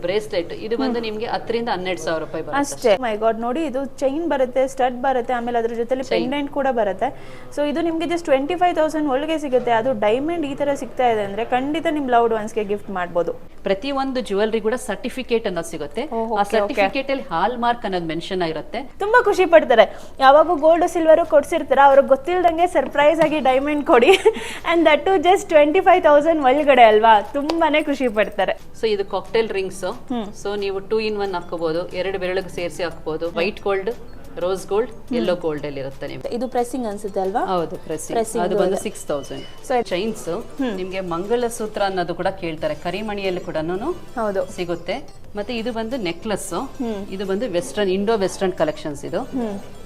Bracelet ಇದು ಬಂದು ನಿಮ್ಗೆ 10,000-12,000 ರೂಪಾಯಿ ಬರುತ್ತೆ ಅಷ್ಟೇ. ಮೈ ಗಾಡ್, ನೋಡಿ ಇದು ಚೈನ್ ಬರುತ್ತೆ, ಸ್ಟಡ್ ಬರುತ್ತೆ, ಆಮೇಲೆ ಅದ್ರ ಜೊತೆಲಿ ಪೆಂಡೆಂಟ್ ಕೂಡ ಬರುತ್ತೆ. ಸೊ ಇದು ನಿಮಗೆ ಜಸ್ಟ್ 25,000 ಒಳಗೆ ಸಿಗುತ್ತೆ. ಅದು ಡೈಮಂಡ್ ಈ ತರ ಸಿಗ್ತಾ ಇದೆ ಅಂದ್ರೆ ಖಂಡಿತ ನಿಮ್ ಲವ್ಡ್ ಒನ್ಸ್ಗೆ ಗಿಫ್ಟ್ ಮಾಡ್ಬೋದು. ಪ್ರತಿ ಒಂದು ಜ್ಯುವೆಲ್ರಿ ಕೂಡ ಸರ್ಟಿಫಿಕೇಟ್ ಅನ್ನೋದು ಸಿಗುತ್ತೆ. ಆ ಸರ್ಟಿಫಿಕೇಟ್ ಅಲ್ಲಿ ಹಾಲ್ ಮಾರ್ಕ್ ಅನ್ನೋದು ಮೆನ್ಷನ್ ಆಗಿರುತ್ತೆ. ತುಂಬಾ ಖುಷಿ ಪಡ್ತಾರೆ. ಯಾವಾಗ ಗೋಲ್ಡ್ ಸಿಲ್ವರ್ ಕೊಡ್ಸಿರ್ತಾರ, ಅವ್ರಿಗೆ ಗೊತ್ತಿಲ್ದಂಗೆ ಸರ್ಪ್ರೈಸ್ ಆಗಿ ಡೈಮಂಡ್ ಕೊಡಿ ಅಂಡ್ ದಟ್ ಟು ಜಸ್ಟ್ 25,000 ಒಳಗಡೆ ಅಲ್ವಾ, ತುಂಬಾನೇ ಖುಷಿ ಪಡ್ತಾರೆ. ಸೊ ಇದು ಕಾಕ್ಟೇಲ್ ರಿಂಗ್ಸ್. ಸೊ ನೀವು 2-in-1 ಹಾಕೋಬಹುದು, 2 ಬೆರಳಿಗೆ ಸೇರಿಸಿ ಹಾಕಬಹುದು. White gold, rose gold, yellow gold ಅಲ್ಲಿ ಇರುತ್ತೆ ನಿಮ್ಗೆ. ಇದು ಪ್ರೆಸ್ಸಿಂಗ್ ಅನ್ಸುತ್ತೆ ಅಲ್ವಾ? ಹೌದು, ಪ್ರೆಸ್ಸಿಂಗ್. ಅದು ಬಂದು 6,000. ಸೊ ಚೈನ್ಸ್ ನಿಮ್ಗೆ ಮಂಗಳಸೂತ್ರ ಅನ್ನೋದು ಕೂಡ ಕೇಳ್ತಾರೆ, ಕರಿಮಣಿಯಲ್ಲಿ ಕೂಡ ಹೌದು ಸಿಗುತ್ತೆ. ಮತ್ತೆ ಇದು ಬಂದು ನೆಕ್ಲೆಸ್. ಇದು ಬಂದು ವೆಸ್ಟರ್ನ್, ಇಂಡೋ ವೆಸ್ಟರ್ನ್ ಕಲೆಕ್ಷನ್ಸ್.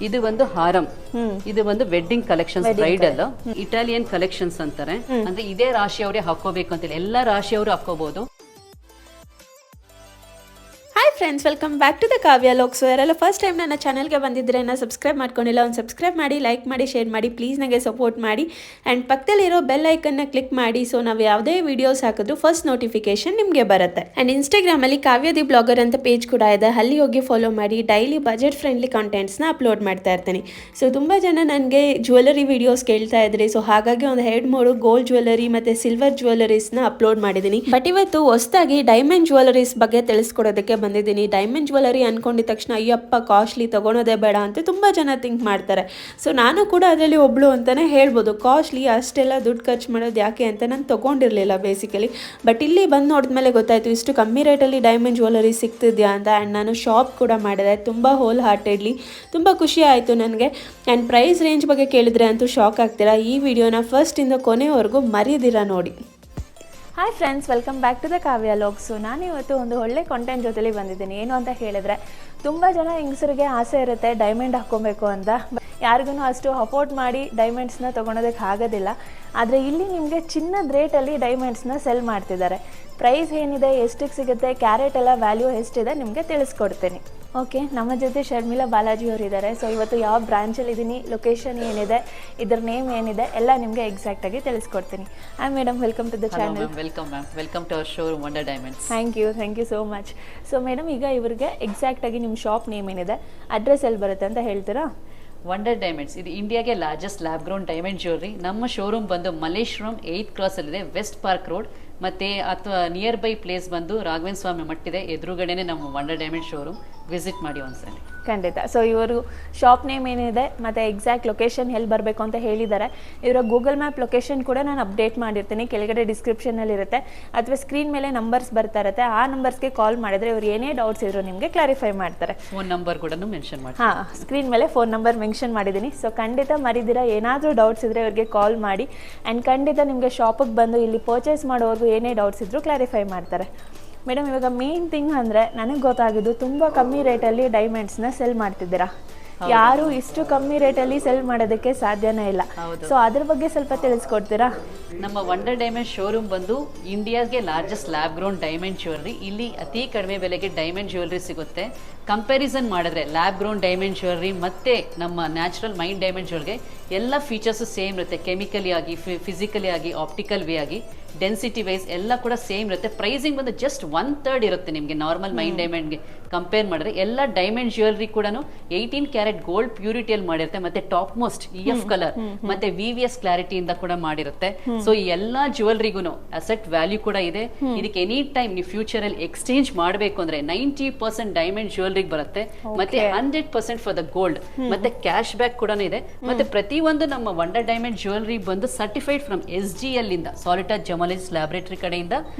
ಇದು ಬಂದು ಹಾರಂ. ಇದು ಬಂದು wedding collections, bridal Italian collections ಅಂತಾರೆ. ಅಂದ್ರೆ ಇದೇ ರಾಶಿಯವರೇ ಹಾಕೋಬೇಕು ಅಂತಿಲ್ಲ, ಎಲ್ಲಾ ರಾಶಿಯವರು ಹಾಕೋಬಹುದು. Hi friends, welcome back to the Kavya logs. ಯಾರೆಲ್ಲ ಫಸ್ಟ್ ಟೈಮ್ ನನ್ನ ಚಾನಲ್ಗೆ ಬಂದಿದ್ರೆ ಸಬ್ಸ್ಕ್ರೈಬ್ ಮಾಡ್ಕೊಂಡಿಲ್ಲ, ಒಂದು ಸಬ್ಸ್ಕ್ರೈಬ್ ಮಾಡಿ, ಲೈಕ್ ಮಾಡಿ, ಶೇರ್ ಮಾಡಿ, ಪ್ಲೀಸ್ ನನಗೆ ಸಪೋರ್ಟ್ ಮಾಡಿ. ಆ್ಯಂಡ್ ಪಕ್ಕದಲ್ಲಿರೋ ಬೆಲ್ ಐಕನ್ನ ಕ್ಲಿಕ್ ಮಾಡಿ. ಸೊ ನಾವು ಯಾವುದೇ ವಿಡಿಯೋಸ್ ಹಾಕಿದ್ರು ಫಸ್ಟ್ ನೋಟಿಫಿಕೇಶನ್ ನಿಮಗೆ ಬರುತ್ತೆ. ಆ್ಯಂಡ್ ಇನ್ಸ್ಟಾಗ್ರಾಮಲ್ಲಿ ಕಾವ್ಯ ದಿ ಬ್ಲಾಗರ್ ಅಂತ ಪೇಜ್ ಕೂಡ ಇದೆ, ಅಲ್ಲಿ ಹೋಗಿ ಫಾಲೋ ಮಾಡಿ. ಡೈಲಿ ಬಜೆಟ್ ಫ್ರೆಂಡ್ಲಿ ಕಾಂಟೆಂಟ್ಸ್ನ ಅಪ್ಲೋಡ್ ಮಾಡ್ತಾ ಇರ್ತೀನಿ. ಸೊ ತುಂಬ ಜನ ನನಗೆ ಜ್ಯುವೆಲರಿ ವಿಡಿಯೋಸ್ ಕೇಳ್ತಾ ಇದ್ರಿ. ಸೊ ಹಾಗಾಗಿ ಒಂದು 2-3 ಗೋಲ್ಡ್ ಜ್ಯುವೆಲರಿ ಮತ್ತು ಸಿಲ್ವರ್ ಜ್ಯುವೆಲರೀಸ್ನ ಅಪ್ಲೋಡ್ ಮಾಡಿದ್ದೀನಿ. ಬಟ್ ಇವತ್ತು ಹೊಸದಾಗಿ ಡೈಮಂಡ್ ಜ್ಯುವೆಲರೀಸ್ ಬಗ್ಗೆ ತಿಳಿಸ್ಕೊಡೋದಕ್ಕೆ ಬಂದಿದ್ದೀನಿ. ಡೈಮಂಡ್ ಜ್ಯುವೆಲರಿ ಅನ್ಕೊಂಡಿದ ತಕ್ಷಣ ಅಯ್ಯಪ್ಪ ಕಾಸ್ಟ್ಲಿ ತಗೊಳೋದೇ ಬೇಡ ಅಂತ ತುಂಬ ಜನ ಥಿಂಕ್ ಮಾಡ್ತಾರೆ. ಸೊ ನಾನು ಕೂಡ ಅದರಲ್ಲಿ ಒಬ್ಳು ಅಂತಲೇ ಹೇಳ್ಬೋದು. ಕಾಸ್ಟ್ಲಿ ಅಷ್ಟೆಲ್ಲ ದುಡ್ಡು ಖರ್ಚು ಮಾಡೋದು ಯಾಕೆ ಅಂತ ನಾನು ತೊಗೊಂಡಿರಲಿಲ್ಲ ಬೇಸಿಕಲಿ. ಬಟ್ ಇಲ್ಲಿ ಬಂದು ನೋಡಿದ್ಮೇಲೆ ಗೊತ್ತಾಯಿತು ಇಷ್ಟು ಕಮ್ಮಿ ರೇಟಲ್ಲಿ ಡೈಮಂಡ್ ಜ್ಯುವೆಲರಿ ಸಿಗ್ತಿದ್ಯಾ ಅಂತ. ಆ್ಯಂಡ್ ನಾನು ಶಾಪ್ ಕೂಡ ಮಾಡಿದೆ, ತುಂಬ ಹೋಲ್ ಹಾರ್ಟೆಡ್ಲಿ. ತುಂಬ ಖುಷಿ ಆಯಿತು ನನಗೆ. ಆ್ಯಂಡ್ ಪ್ರೈಸ್ ರೇಂಜ್ ಬಗ್ಗೆ ಕೇಳಿದ್ರೆ ಅಂತೂ ಶಾಕ್ ಆಗ್ತೀರಾ. ಈ ವಿಡಿಯೋನ ಫಸ್ಟಿಂದ ಕೊನೆವರೆಗೂ ಮರೀದಿರ ನೋಡಿ. Hi friends, welcome back to the Kavya logs. ನಾನು ಇವತ್ತು ಒಂದು ಒಳ್ಳೆ ಕಾಂಟೆಂಟ್ ಜೊತೆಲಿ ಬಂದಿದ್ದೀನಿ. ಏನು ಅಂತ ಹೇಳಿದ್ರೆ, ತುಂಬ ಜನ ಹೆಂಗಸರಿಗೆ ಆಸೆ ಇರುತ್ತೆ ಡೈಮಂಡ್ ಹಾಕ್ಕೊಬೇಕು ಅಂತ. ಯಾರಿಗೂ ಅಷ್ಟು ಅಫೋರ್ಡ್ ಮಾಡಿ ಡೈಮಂಡ್ಸ್ನ ತೊಗೊಳೋದಕ್ಕೆ ಆಗೋದಿಲ್ಲ. ಆದರೆ ಇಲ್ಲಿ ನಿಮಗೆ ಚಿನ್ನದ ರೇಟಲ್ಲಿ ಡೈಮಂಡ್ಸ್ನ ಸೆಲ್ ಮಾಡ್ತಿದ್ದಾರೆ. ಪ್ರೈಸ್ ಏನಿದೆ, ಎಷ್ಟಕ್ಕೆ ಸಿಗುತ್ತೆ, ಕ್ಯಾರೆಟ್ ಎಲ್ಲ ವ್ಯಾಲ್ಯೂ ಎಷ್ಟಿದೆ ನಿಮಗೆ ತಿಳಿಸ್ಕೊಡ್ತೀನಿ. ಓಕೆ, ನಮ್ಮ ಜೊತೆ ಶರ್ಮಿಳಾ ಬಾಲಾಜಿ ಅವರು ಇದ್ದಾರೆ. ಸೊ ಇವತ್ತು ಯಾವ ಬ್ರಾಂಚಲ್ಲಿ ಇದ್ದೀನಿ, ಲೊಕೇಶನ್ ಏನಿದೆ, ಇದ್ರ ನೇಮ್ ಏನಿದೆ ಎಲ್ಲ ನಿಮಗೆ ಎಕ್ಸಾಕ್ಟಾಗಿ ತಿಳಿಸ್ಕೊಡ್ತೀನಿ. Madam, welcome to the channel. Welcome ma'am, welcome to our showroom Wonder Diamonds. Thank you so much. So madam, ಈಗ ಇವರಿಗೆ ಎಕ್ಸಾಕ್ಟಾಗಿ ನಿಮ್ಮ ಶಾಪ್ ನೇಮ್ ಏನಿದೆ, ಅಡ್ರೆಸ್ ಎಲ್ಲಿ ಬರುತ್ತೆ ಅಂತ ಹೇಳ್ತೀರಾ? ವಂಡರ್ ಡೈಮಂಡ್ಸ್ ಇದು ಇಂಡಿಯಾಗೆ largest lab ground diamond jewellery. ನಮ್ಮ ಶೋರೂಮ್ ಬಂದು ಮಲ್ಲೇಶ್ವರಂ 8th ಕ್ರಾಸ್ ಅಲ್ಲಿದೆ, ವೆಸ್ಟ್ ಪಾರ್ಕ್ ರೋಡ್. ಮತ್ತೆ ಅಥವಾ ನಿಯರ್ ಬೈ ಪ್ಲೇಸ್ ಬಂದು ರಾಘವೇಂದ್ರ ಸ್ವಾಮಿ ಮಟ್ಟಿದೆ, ಎದುರುಗಡೆನೆ ನಮ್ಮ ವಂಡರ್ ಡೈಮಂಡ್ ಶೋರೂಮ್. ವಿಸಿಟ್ ಮಾಡಿ ಒಂದ್ಸಲ. ಖಂಡಿತ. ಸೊ ಇವರು ಶಾಪ್ ನೇಮ್ ಏನಿದೆ ಮತ್ತು ಎಕ್ಸಾಕ್ಟ್ ಲೊಕೇಶನ್ ಎಲ್ಲಿ ಬರಬೇಕು ಅಂತ ಹೇಳಿದ್ದಾರೆ. ಇವರ ಗೂಗಲ್ ಮ್ಯಾಪ್ ಲೊಕೇಶನ್ ಕೂಡ ನಾನು ಅಪ್ಡೇಟ್ ಮಾಡಿರ್ತೀನಿ, ಕೆಳಗಡೆ ಡಿಸ್ಕ್ರಿಪ್ಷನಲ್ಲಿ ಇರುತ್ತೆ, ಅಥವಾ ಸ್ಕ್ರೀನ್ ಮೇಲೆ ನಂಬರ್ಸ್ ಬರ್ತಾ ಇರುತ್ತೆ. ಆ ನಂಬರ್ಸ್ಗೆ ಕಾಲ್ ಮಾಡಿದ್ರೆ ಇವರು ಏನೇ ಡೌಟ್ಸ್ ಇದ್ರು ನಿಮಗೆ ಕ್ಲಾರಿಫೈ ಮಾಡ್ತಾರೆ. ಫೋನ್ ನಂಬರ್ ಕೂಡ ಮೆನ್ಷನ್ ಮಾಡಿ. ಹಾಂ, ಸ್ಕ್ರೀನ್ ಮೇಲೆ ಫೋನ್ ನಂಬರ್ ಮೆನ್ಷನ್ ಮಾಡಿದ್ದೀನಿ. ಸೊ ಖಂಡಿತ ಮರಿದಿರ, ಏನಾದರೂ ಡೌಟ್ಸ್ ಇದ್ದರೆ ಇವ್ರಿಗೆ ಕಾಲ್ ಮಾಡಿ. ಆ್ಯಂಡ್ ಖಂಡಿತ ನಿಮಗೆ ಶಾಪಿಗೆ ಬಂದು ಇಲ್ಲಿ ಪರ್ಚೇಸ್ ಮಾಡೋವರೆಗೂ ಏನೇ ಡೌಟ್ಸ್ ಇದ್ದರೂ ಕ್ಲಾರಿಫೈ ಮಾಡ್ತಾರೆ. ಮೇಡಮ್, ಇವಾಗ ಮೇನ್ ಥಿಂಗ್ ಅಂದರೆ ನನಗೆ ಗೊತ್ತಾಗಿದ್ದು, ತುಂಬ ಕಮ್ಮಿ ರೇಟಲ್ಲಿ ಡೈಮಂಡ್ಸ್ನ ಸೆಲ್ ಮಾಡ್ತಿದ್ದೀರಾ. ಯಾರು ಇಷ್ಟು ಕಮ್ಮಿ ರೇಟಲ್ಲಿ ಸೆಲ್ ಮಾಡೋದಕ್ಕೆ ಸಾಧ್ಯನೇ ಇಲ್ಲ. ಸೊ ಅದ್ರ ಬಗ್ಗೆ ಸ್ವಲ್ಪ ತಿಳಿಸ್ಕೊಡ್ತೀರಾ? ನಮ್ಮ ವಂಡರ್ ಡೈಮಂಡ್ ಶೋರೂಮ್ ಬಂದು ಇಂಡಿಯಾಗೆ largest lab ground diamond jewellery. ಇಲ್ಲಿ ಅತಿ ಕಡಿಮೆ ಬೆಲೆಗೆ ಡೈಮಂಡ್ ಜ್ಯುವೆಲರಿ ಸಿಗುತ್ತೆ. ಕಂಪ್ಯಾರಿಸನ್ ಮಾಡಿದ್ರೆ ಲ್ಯಾಬ್ ಗ್ರೌಂಡ್ ಡೈಮಂಡ್ ಜ್ಯುವೆಲರಿ ಮತ್ತೆ ನಮ್ಮ ನ್ಯಾಚುರಲ್ ಮೈಂಡ್ ಡೈಮಂಡ್ ಜ್ಯುವೆಲರಿಗೆ ಎಲ್ಲ ಫೀಚರ್ಸು ಸೇಮ್ ಇರುತ್ತೆ. ಕೆಮಿಕಲಿ ಆಗಿ, ಫಿಸಿಕಲಿ ಆಗಿ, ಆಪ್ಟಿಕಲ್ ವೇ ಆಗಿ, ಡೆನ್ಸಿಟಿ ವೈಸ್ ಎಲ್ಲ ಕೂಡ ಸೇಮ್ ಇರುತ್ತೆ. ಪ್ರೈಸಿಂಗ್ ಬಂದು ಜಸ್ಟ್ 1/3 ಇರುತ್ತೆ ನಿಮಗೆ ನಾರ್ಮಲ್ ಮೈಂಡ್ ಡೈಮಂಡ್ಗೆ ಕಂಪೇರ್ ಮಾಡಿದ್ರೆ. ಎಲ್ಲ ಡೈಮಂಡ್ ಜ್ಯುವೆಲರಿ ಕೂಡ 18 ಕ್ಯಾರೆಟ್ ಗೋಲ್ಡ್ ಪ್ಯೂರಿಟಿಯಲ್ಲಿ ಮಾಡಿರುತ್ತೆ. ಮತ್ತೆ ಟಾಪ್ ಮೋಸ್ಟ್ EF ಕಲರ್ ಮತ್ತೆ VVS ಕ್ಲಾರಿಟಿಯಿಂದ ಕೂಡ ಮಾಡಿರುತ್ತೆ. ಸೊ ಈ ಎಲ್ಲಾ ಜ್ಯುವೆಲರಿಗೂ ಅಸೆಟ್ ವ್ಯಾಲ್ಯೂ ಕೂಡ ಇದೆ. ಇದಕ್ಕೆ ಎನಿ ಟೈಮ್ ನೀವು ಫ್ಯೂಚರ್ ಅಲ್ಲಿ ಎಕ್ಸ್ಚೇಂಜ್ ಮಾಡಬೇಕು ಅಂದ್ರೆ 90% ಡೈಮಂಡ್ ಜ್ಯುವೆಲರಿಗೆ ಬರುತ್ತೆ. ಮತ್ತೆ 100% ಫಾರ್ ದ ಗೋಲ್ಡ್. ಮತ್ತೆ ಕ್ಯಾಶ್ ಬ್ಯಾಕ್ ಕೂಡ ಇದೆ. ಮತ್ತೆ ಪ್ರತಿಯೊಂದು ನಮ್ಮ ವಂಡರ್ ಡೈಮಂಡ್ ಜ್ಯುವೆಲರಿ ಬಂದು ಸರ್ಟಿಫೈಡ್ ಫ್ರಮ್ SGL ಇಂದ, ಸಾಲಿಟರ್ ಜಮಾಲಿಸ್ ಲ್ಯಾಬೊರೇಟರಿ ಕಡೆಯಿಂದ,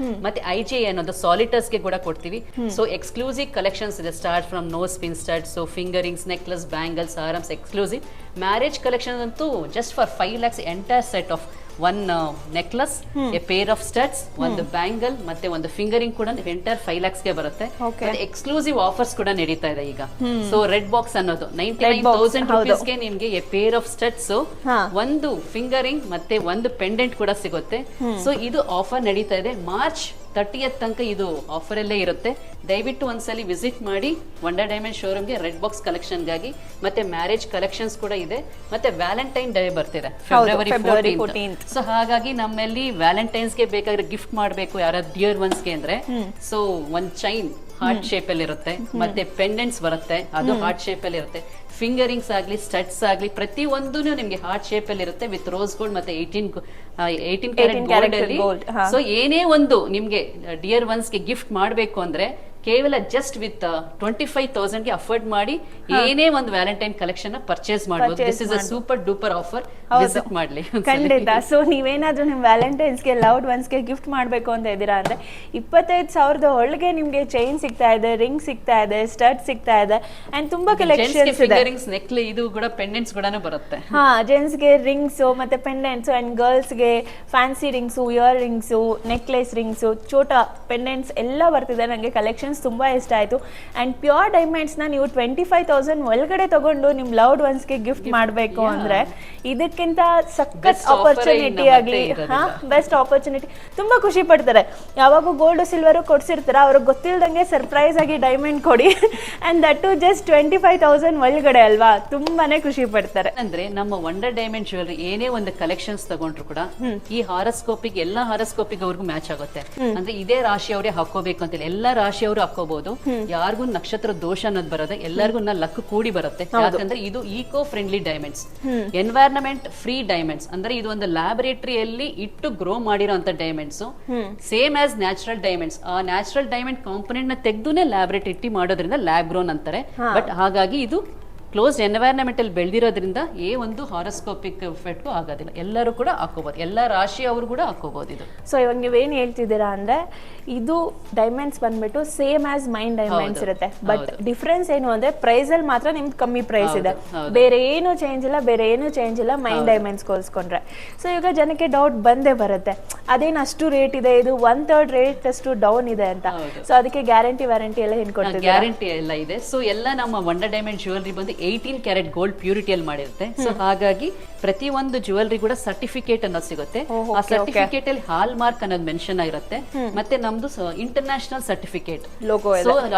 ಮತ್ತೆ IJA ಅನ್ನೋದು ಸಾಲಿಟರ್ಸ್ ಗೆ ಕೂಡ ಕೊಡ್ತೀವಿ. ಸೊ ಎಕ್ಸ್ಕ್ಲೂಸಿವ್ ಕಲೆಕ್ಷನ್ಸ್ ಇದೆ, start from nose pin stud, so finger rings, necklace, bangles, ಆರಮ್ಸ್, ಎಕ್ಸ್ಕ್ಲೂಸಿವ್. ಮ್ಯಾರೇಜ್ ಕಲೆಕ್ಷನ್ ಅಂತೂ just for 5 lakhs entire set of one necklace, A pair of studs, ಒಂದು ಬ್ಯಾಂಗಲ್ ಮತ್ತೆ ಒಂದು ಫಿಂಗರಿಂಗ್ ಕೂಡ ಎಂಟೈರ್ 5 lakhsಗೆ ಬರುತ್ತೆ. ಮತ್ತೆ ಎಕ್ಸ್ಕ್ಲೂಸಿವ್ ಆಫರ್ಸ್ ಕೂಡ ನಡೀತಾ ಇದೆ ಈಗ. ಸೊ ರೆಡ್ ಬಾಕ್ಸ್ ಅನ್ನೋದು 99,000 rupeesಗೆ ನಿಮ್ಗೆ ಎ ಪೇರ್ ಆಫ್ ಸ್ಟಡ್ಸ್, ಒಂದು ಫಿಂಗರಿಂಗ್ ಮತ್ತೆ ಒಂದು ಪೆಂಡೆಂಟ್ ಕೂಡ ಸಿಗುತ್ತೆ. ಸೊ ಇದು ಆಫರ್ ನಡೀತಾ ಇದೆ ಮಾರ್ಚ್ 30th ತನಕ ಇದು ಆಫರಲ್ಲೇ ಇರುತ್ತೆ. ದಯವಿಟ್ಟು ಒಂದ್ಸಲಿ ವಿಸಿಟ್ ಮಾಡಿ ವಂಡರ್ ಡೈಮಂಡ್ ಶೋರೂಮ್ಗೆ. ರೆಡ್ ಬಾಕ್ಸ್ ಕಲೆಕ್ಷನ್ಗಾಗಿ ಮತ್ತೆ ಮ್ಯಾರೇಜ್ ಕಲೆಕ್ಷನ್ಸ್ ಕೂಡ ಇದೆ. ಮತ್ತೆ ವ್ಯಾಲೆಂಟೈನ್ ಡೇ ಬರ್ತಿದೆ ಫೆಬ್ರವರಿ 14th. ಸೊ ಹಾಗಾಗಿ ನಮ್ಮಲ್ಲಿ ವ್ಯಾಲೆಂಟೈನ್ಸ್ಗೆ ಬೇಕಾದ್ರೆ ಗಿಫ್ಟ್ ಮಾಡಬೇಕು ಯಾರ ಡಿಯರ್ ಒನ್ಸ್ಗೆ ಅಂದ್ರೆ, ಸೊ ಒಂದ್ ಚೈನ್ ಹಾರ್ಟ್ ಶೇಪ್ ಅಲ್ಲಿ ಇರುತ್ತೆ, ಮತ್ತೆ ಪೆಂಡೆಂಟ್ಸ್ ಬರುತ್ತೆ ಅದು ಹಾರ್ಟ್ ಶೇಪ್ ಅಲ್ಲಿ ಇರುತ್ತೆ. ಫಿಂಗರಿಂಗ್ಸ್ ಆಗ್ಲಿ ಸ್ಟಡ್ಸ್ ಆಗ್ಲಿ ಪ್ರತಿ ಒಂದು ನಿಮ್ಗೆ ಹಾರ್ಟ್ ಶೇಪ್ ಅಲ್ಲಿ ಇರುತ್ತೆ ವಿತ್ ರೋಸ್ ಗೋಲ್ಡ್ ಮತ್ತೆ 18 ಕ್ಯಾರೆಟ್ ಗೋಲ್ಡ್ ಅಲ್ಲಿ. ಸೊ ಏನೇ ಒಂದು ನಿಮ್ಗೆ ಡಿಯರ್ ಒನ್ಸ್ಗೆ ಗಿಫ್ಟ್ ಮಾಡ್ಬೇಕು ಅಂದ್ರೆ ಕೇವಲ ಜಸ್ಟ್ ವಿತ್ 25,000 ಗೆ ಅಫೋರ್ಡ್ ಮಾಡಿ ಏನೇ ಒಂದು ವ್ಯಾಲೆಂಟೈನ್ ಕಲೆಕ್ಷನ್ ಪರ್ಚೇಸ್ ಮಾಡಬಹುದು. This is a super duper offer. Visit ಮಾಡ್ಲಿ ಖಂಡಿತ. ಸೊ ನೀವೇನಾದ್ರೂ ನಿಮ್ ವ್ಯಾಲೆಂಟೈನ್ಸ್ಗೆ ಲವ್ಡ್ ಒನ್ಸ್ಗೆ ಗಿಫ್ಟ್ ಮಾಡ್ಬೇಕು ಅಂತ ಇದ್ದೀರಾ ಅಂದ್ರೆ 25,000 ಒಳಗೆ ನಿಮ್ಗೆ ಚೈನ್ ಸಿಗ್ತಾ ಇದೆ, ರಿಂಗ್ ಸಿಗ್ತಾ ಇದೆ, ಸ್ಟಡ್ ಸಿಗ್ತಾ ಇದೆ ಅಂಡ್ ತುಂಬಾ ಕಲೆಕ್ಷನ್ಸ್ ಇದೆ. ರಿಂಗ್ಸ್ ನೆಕ್ಲೆ ಇದು ಕೂಡ ಪೆಂಡೆಂಟ್ಸ್ ಕೂಡ ಬರುತ್ತೆ. ಹಾ, ಜೆಂಟ್ಸ್ಗೆ ರಿಂಗ್ಸ್ ಮತ್ತೆ ಪೆಂಡೆಂಟ್ಸ್ ಅಂಡ್ ಗರ್ಲ್ಸ್ಗೆ fancy rings, ear rings, necklace rings, ಚೋಟಾ ಪೆಂಡೆಂಟ್ಸ್ ಎಲ್ಲ ಬರ್ತಿದೆ. ನಂಗೆ ಕಲೆಕ್ಷನ್ ತುಂಬಾ ಇಷ್ಟ ಆಯ್ತು. ಅಂಡ್ ಪ್ಯೂರ್ ಡೈಮಂಡ್ಸ್ ನ ನೀವು 25,000 ಒಳಗಡೆ ತಗೊಂಡು ನಿಮ್ ಲವ್ಡ್ ಒನ್ಸ್ಗೆ ಗಿಫ್ಟ್ ಮಾಡಬೇಕು ಅಂದ್ರೆ ಇದಕ್ಕಿಂತ ಸಖತ್ ಆಪರ್ಚುನಿಟಿ ಆಗ್ಲಿ, ಬೆಸ್ಟ್ ಆಪರ್ಚುನಿಟಿ. ತುಂಬಾ ಖುಷಿ ಪಡ್ತಾರೆ. ಯಾವಾಗೂ ಗೋಲ್ಡ್ ಸಿಲ್ವರ್ ಕೊಡ್ಸಿರ್ತಾರ, ಅವ್ರಿಗೆ ಗೊತ್ತಿಲ್ದಂಗೆ ಸರ್ಪ್ರೈಸ್ ಆಗಿ ಡೈಮಂಡ್ ಕೊಡಿ ಅಂಡ್ ದಟ್ ಟು ಜಸ್ಟ್ 25,000 ಒಳಗಡೆ ಅಲ್ವಾ, ತುಂಬಾನೇ ಖುಷಿ ಪಡ್ತಾರೆ. ಅಂದ್ರೆ ನಮ್ಮ ವಂಡರ್ ಡೈಮಂಡ್ ಜ್ಯುವೆಲರಿ ಏನೇ ಒಂದು ಕಲೆಕ್ಷನ್ಸ್ ತಗೊಂಡ್ರು ಕೂಡ ಈ ಹಾರಸ್ಕೋಪಿಗೆ ಎಲ್ಲಾ ಹಾರಸ್ಕೋಪಿಗೆ ಅವ್ರಿಗೂ ಮ್ಯಾಚ್ ಆಗುತ್ತೆ. ಅಂದ್ರೆ ಇದೇ ರಾಶಿ ಅವರೇ ಹಾಕೋಬೇಕು ಅಂತಿಲ್ಲ, ಎಲ್ಲಾ ರಾಶಿಯವರು ಹಾಕೋಬಹುದು. ಯಾರಿಗೂ ನಕ್ಷತ್ರ ದೋಷ ಅನ್ನೋದು ಬರೋದೆ, ಎಲ್ಲರಿಗೂ ಲಕ್ ಕೂಡಿ ಬರುತ್ತೆ. ಯಾಕಂದ್ರೆ ಇದು eco friendly diamonds, environment free diamonds. ಅಂದ್ರೆ ಇದು ಒಂದು ಲ್ಯಾಬೊರೇಟರಿಯಲ್ಲಿ ಇಟ್ಟು ಗ್ರೋ ಮಾಡಿರೋಂತ diamonds, same as natural diamonds. ಆ ನ್ಯಾಚುರಲ್ ಡೈಮಂಡ್ ಕಾಂಪೊನೆಂಟ್ ನ ತೆಗೆದುನೇ ಲ್ಯಾಬೊರೇಟರಿ ಇಟ್ಟು ಮಾಡೋದ್ರಿಂದ ಲ್ಯಾಬ್ ಗ್ರೋನ್ ಅಂತಾರೆ. ಬಟ್ ಹಾಗಾಗಿ ಇದು ಕ್ಲೋಸ್ ಎನ್ವೈರನ್ಮೆಂಟ್ ಅಲ್ಲಿ ಬೆಳೆದಿರೋದ್ರಿಂದ ಒಂದು ಹಾರೋಸ್ಕೋಪಿಕ್ ಎಫೆಕ್ಟ್ ಆಗೋದಿಲ್ಲ. ಎಲ್ಲರೂ ಕೂಡ ಹಾಕೋಬಹುದು, ಎಲ್ಲ ರಾಶಿ ಅವರು ಕೂಡ ಹಾಕೋಬಹುದು ಇದು. ಸೊ ಇವಾಗ ನೀವೇನ್ ಹೇಳ್ತಿದ್ದೀರಾ ಅಂದ್ರೆ ಇದು ಡೈಮಂಡ್ಸ್ ಬಂದ್ಬಿಟ್ಟು ಸೇಮ್ ಆಸ್ ಮೈನ್ ಡೈಮಂಡ್ಸ್ ಇರುತ್ತೆ. ಬಟ್ ಡಿಫ್ರೆನ್ಸ್ ಏನು ಅಂದ್ರೆ ಪ್ರೈಸ್ ಅಲ್ಲಿ ಮಾತ್ರ ನಿಮ್ದು ಕಮ್ಮಿ ಪ್ರೈಸ್ ಇದೆ, ಬೇರೆ ಏನು ಚೇಂಜ್ ಇಲ್ಲ, ಬೇರೆ ಏನು ಚೇಂಜ್ ಇಲ್ಲ ಮೈನ್ ಡೈಮಂಡ್ಸ್ ಹೋಲಿಸ್ಕೊಂಡ್ರೆ. ಸೊ ಈಗ ಜನಕ್ಕೆ ಡೌಟ್ ಬಂದೇ ಬರುತ್ತೆ, ಅದೇನು ಅಷ್ಟು ರೇಟ್ ಇದೆ, ಇದು 1/3 ರೇಟ್ ಅಷ್ಟು ಡೌನ್ ಇದೆ ಅಂತ. ಸೊ ಅದಕ್ಕೆ ಗ್ಯಾರಂಟಿ ವ್ಯಾರಂಟಿ ಎಲ್ಲ ಏನ್ ಕೊಡ್ತೀವಿ? ಗ್ಯಾರಂಟಿ ಎಲ್ಲ ಇದೆ. ಸೊ ಎಲ್ಲ ನಮ್ಮ ವಂಡರ್ ಡೈಮಂಡ್ ಜ್ಯುವೆಲರಿ ಬಂದು 18 ಕ್ಯಾರೆಟ್ ಗೋಲ್ಡ್ ಪ್ಯೂರಿಟಿಯಲ್ಲಿ ಮಾಡಿರುತ್ತೆ. ಸೊ ಹಾಗಾಗಿ ಪ್ರತಿ ಒಂದು ಜ್ಯುವೆಲರಿ ಕೂಡ ಸರ್ಟಿಫಿಕೇಟ್ ಅನ್ನೋದು ಸಿಗುತ್ತೆ. ಆ ಸರ್ಟಿಫಿಕೇಟ್ ಅಲ್ಲಿ ಹಾಲ್ ಮಾರ್ಕ್ ಅನ್ನೋದು ಮೆನ್ಷನ್ ಆಗಿರುತ್ತೆ. ಮತ್ತೆ ನಮ್ದು ಇಂಟರ್ನ್ಯಾಷನಲ್ ಸರ್ಟಿಫಿಕೇಟ್ ಲೋಗೋ,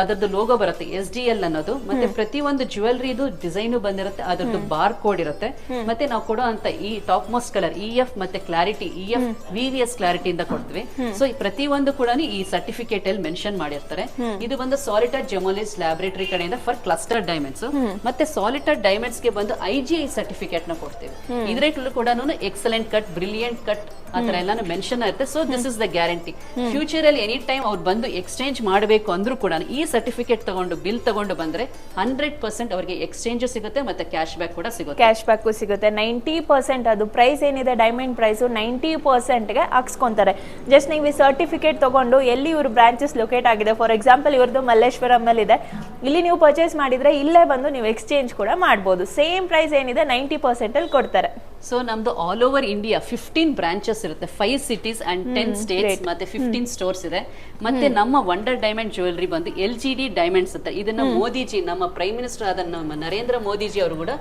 ಅದರದ್ದು ಲೋಗೋ ಬರುತ್ತೆ SDL ಅನ್ನೋದು. ಮತ್ತೆ ಪ್ರತಿ ಒಂದು ಜ್ಯುವೆಲರಿ ಇದು ಡಿಸೈನ್ ಬಂದಿರುತ್ತೆ, ಅದರದ್ದು ಬಾರ್ ಕೋಡ್ ಇರುತ್ತೆ. ಮತ್ತೆ ನಾವು ಕೊಡೋ ಅಂತ ಈ ಟಾಪ್ ಮೋಸ್ಟ್ ಕಲರ್ EF ಮತ್ತೆ ಕ್ಲಾರಿಟಿ EF VVS ಕ್ಲಾರಿಟಿ ಇಂದ ಕೊಡ್ತೀವಿ. ಸೊ ಪ್ರತಿ ಒಂದು ಕೂಡ ಈ ಸರ್ಟಿಫಿಕೇಟ್ ಅಲ್ಲಿ ಮೆನ್ಷನ್ ಮಾಡಿರ್ತಾರೆ. ಇದು ಬಂದು ಸಾಲಿಟರ್ ಜೆಮೋಲಿಸ್ ಲ್ಯಾಬೊರೇಟರಿ ಕಡೆಯಿಂದ ಫಾರ್ ಕ್ಲಸ್ಟರ್ ಡೈಮಂಡ್ಸ್. ಮತ್ತೆ ಸಾಲಿಟರ್ ಡೈಮಂಡ್ಸ್ ಗೆ ಬಂದು IGI ಸರ್ಟಿಫಿಕೇಟ್ ನ ಕೊಡ್ತೀವಿ. ಇದ್ರಲ್ಲೂ ಕೂಡ ಎಕ್ಸಲೆಂಟ್ ಕಟ್, ಬ್ರಿಲಿಯಂಟ್ ಕಟ್ ಆತರ ಎಲ್ಲಾನು ಮೆನ್ಷನ್ ಆಗುತ್ತೆ. So this is the guarantee. Future ಅಲ್ಲಿ ಎನಿ ಟೈಮ್ ಅವ್ರು ಬಂದು ಎಕ್ಸ್ಚೇಂಜ್ ಮಾಡಬೇಕು ಅಂದ್ರೂ ಕೂಡ ಈ ಸರ್ಟಿಫಿಕೇಟ್ ತಗೊಂಡು ಬಿಲ್ ತಗೊಂಡು ಬಂದ್ರೆ 100% ಅವರಿಗೆ ಎಕ್ಸ್ಚೇಂಜ್ ಸಿಗುತ್ತೆ ಮತ್ತೆ ಕ್ಯಾಶ್ ಬ್ಯಾಕ್ ಕೂಡ ಸಿಗುತ್ತೆ. ಕ್ಯಾಶ್ ಬ್ಯಾಕ್ ಸಿಗುತ್ತೆ 90%. ಅದು ಪ್ರೈಸ್ ಏನಿದೆ ಡೈಮಂಡ್ ಪ್ರೈಸ್ 90% ಗೆ ಹಾಕ್ಸ್ಕೊಂತಾರೆ. ಜಸ್ಟ್ ನೀವು ಈ ಸರ್ಟಿಫಿಕೇಟ್ ತಗೊಂಡು ಎಲ್ಲಿ ಇವ್ರ ಬ್ರಾಂಚಸ್ ಲೊಕೇಟ್ ಆಗಿದೆ, ಫಾರ್ ಎಕ್ಸಾಂಪಲ್ ಇವ್ರದ್ದು ಮಲ್ಲೇಶ್ವರಂ ಅಲ್ಲಿ ಇದೆ, ಇಲ್ಲಿ ನೀವು ಪರ್ಚೇಸ್ ಮಾಡಿದ್ರೆ ಇಲ್ಲೇ ಬಂದು ನೀವು ಎಕ್ಸ್ಚೇಂಜ್ ಕೂಡ ಮಾಡಬಹುದು. ಸೇಮ್ ಪ್ರೈಸ್ ಏನಿದೆ 90% ಅಲ್ಲಿ ಕೊಡ್ತಾರೆ. ಸೊ ನಮ್ದು ಆಲ್ ಓವರ್ ಇಂಡಿಯಾ 15 ಬ್ರಾಂಚಸ್ ಇರುತ್ತೆ, 5 ಸಿಟೀಸ್ ಅಂಡ್ 10 ಸ್ಟೇಟ್ಸ್ ಮತ್ತೆ 15 ಸ್ಟೋರ್ಸ್ ಇದೆ. ಮತ್ತೆ ನಮ್ಮ ವಂಡರ್ ಡೈಮಂಡ್ ಜ್ಯುವೆಲರಿ ಬಂದು LGD ಡೈಮಂಡ್ಸ್ ಅಂತ. ಇದನ್ನ ಮೋದಿಜಿ, ನಮ್ಮ ಪ್ರೈಮ್ ಮಿನಿಸ್ಟರ್ ಆದ ನಮ್ಮ ನರೇಂದ್ರ ಮೋದಿಜಿ ಅವರು ಕೂಡ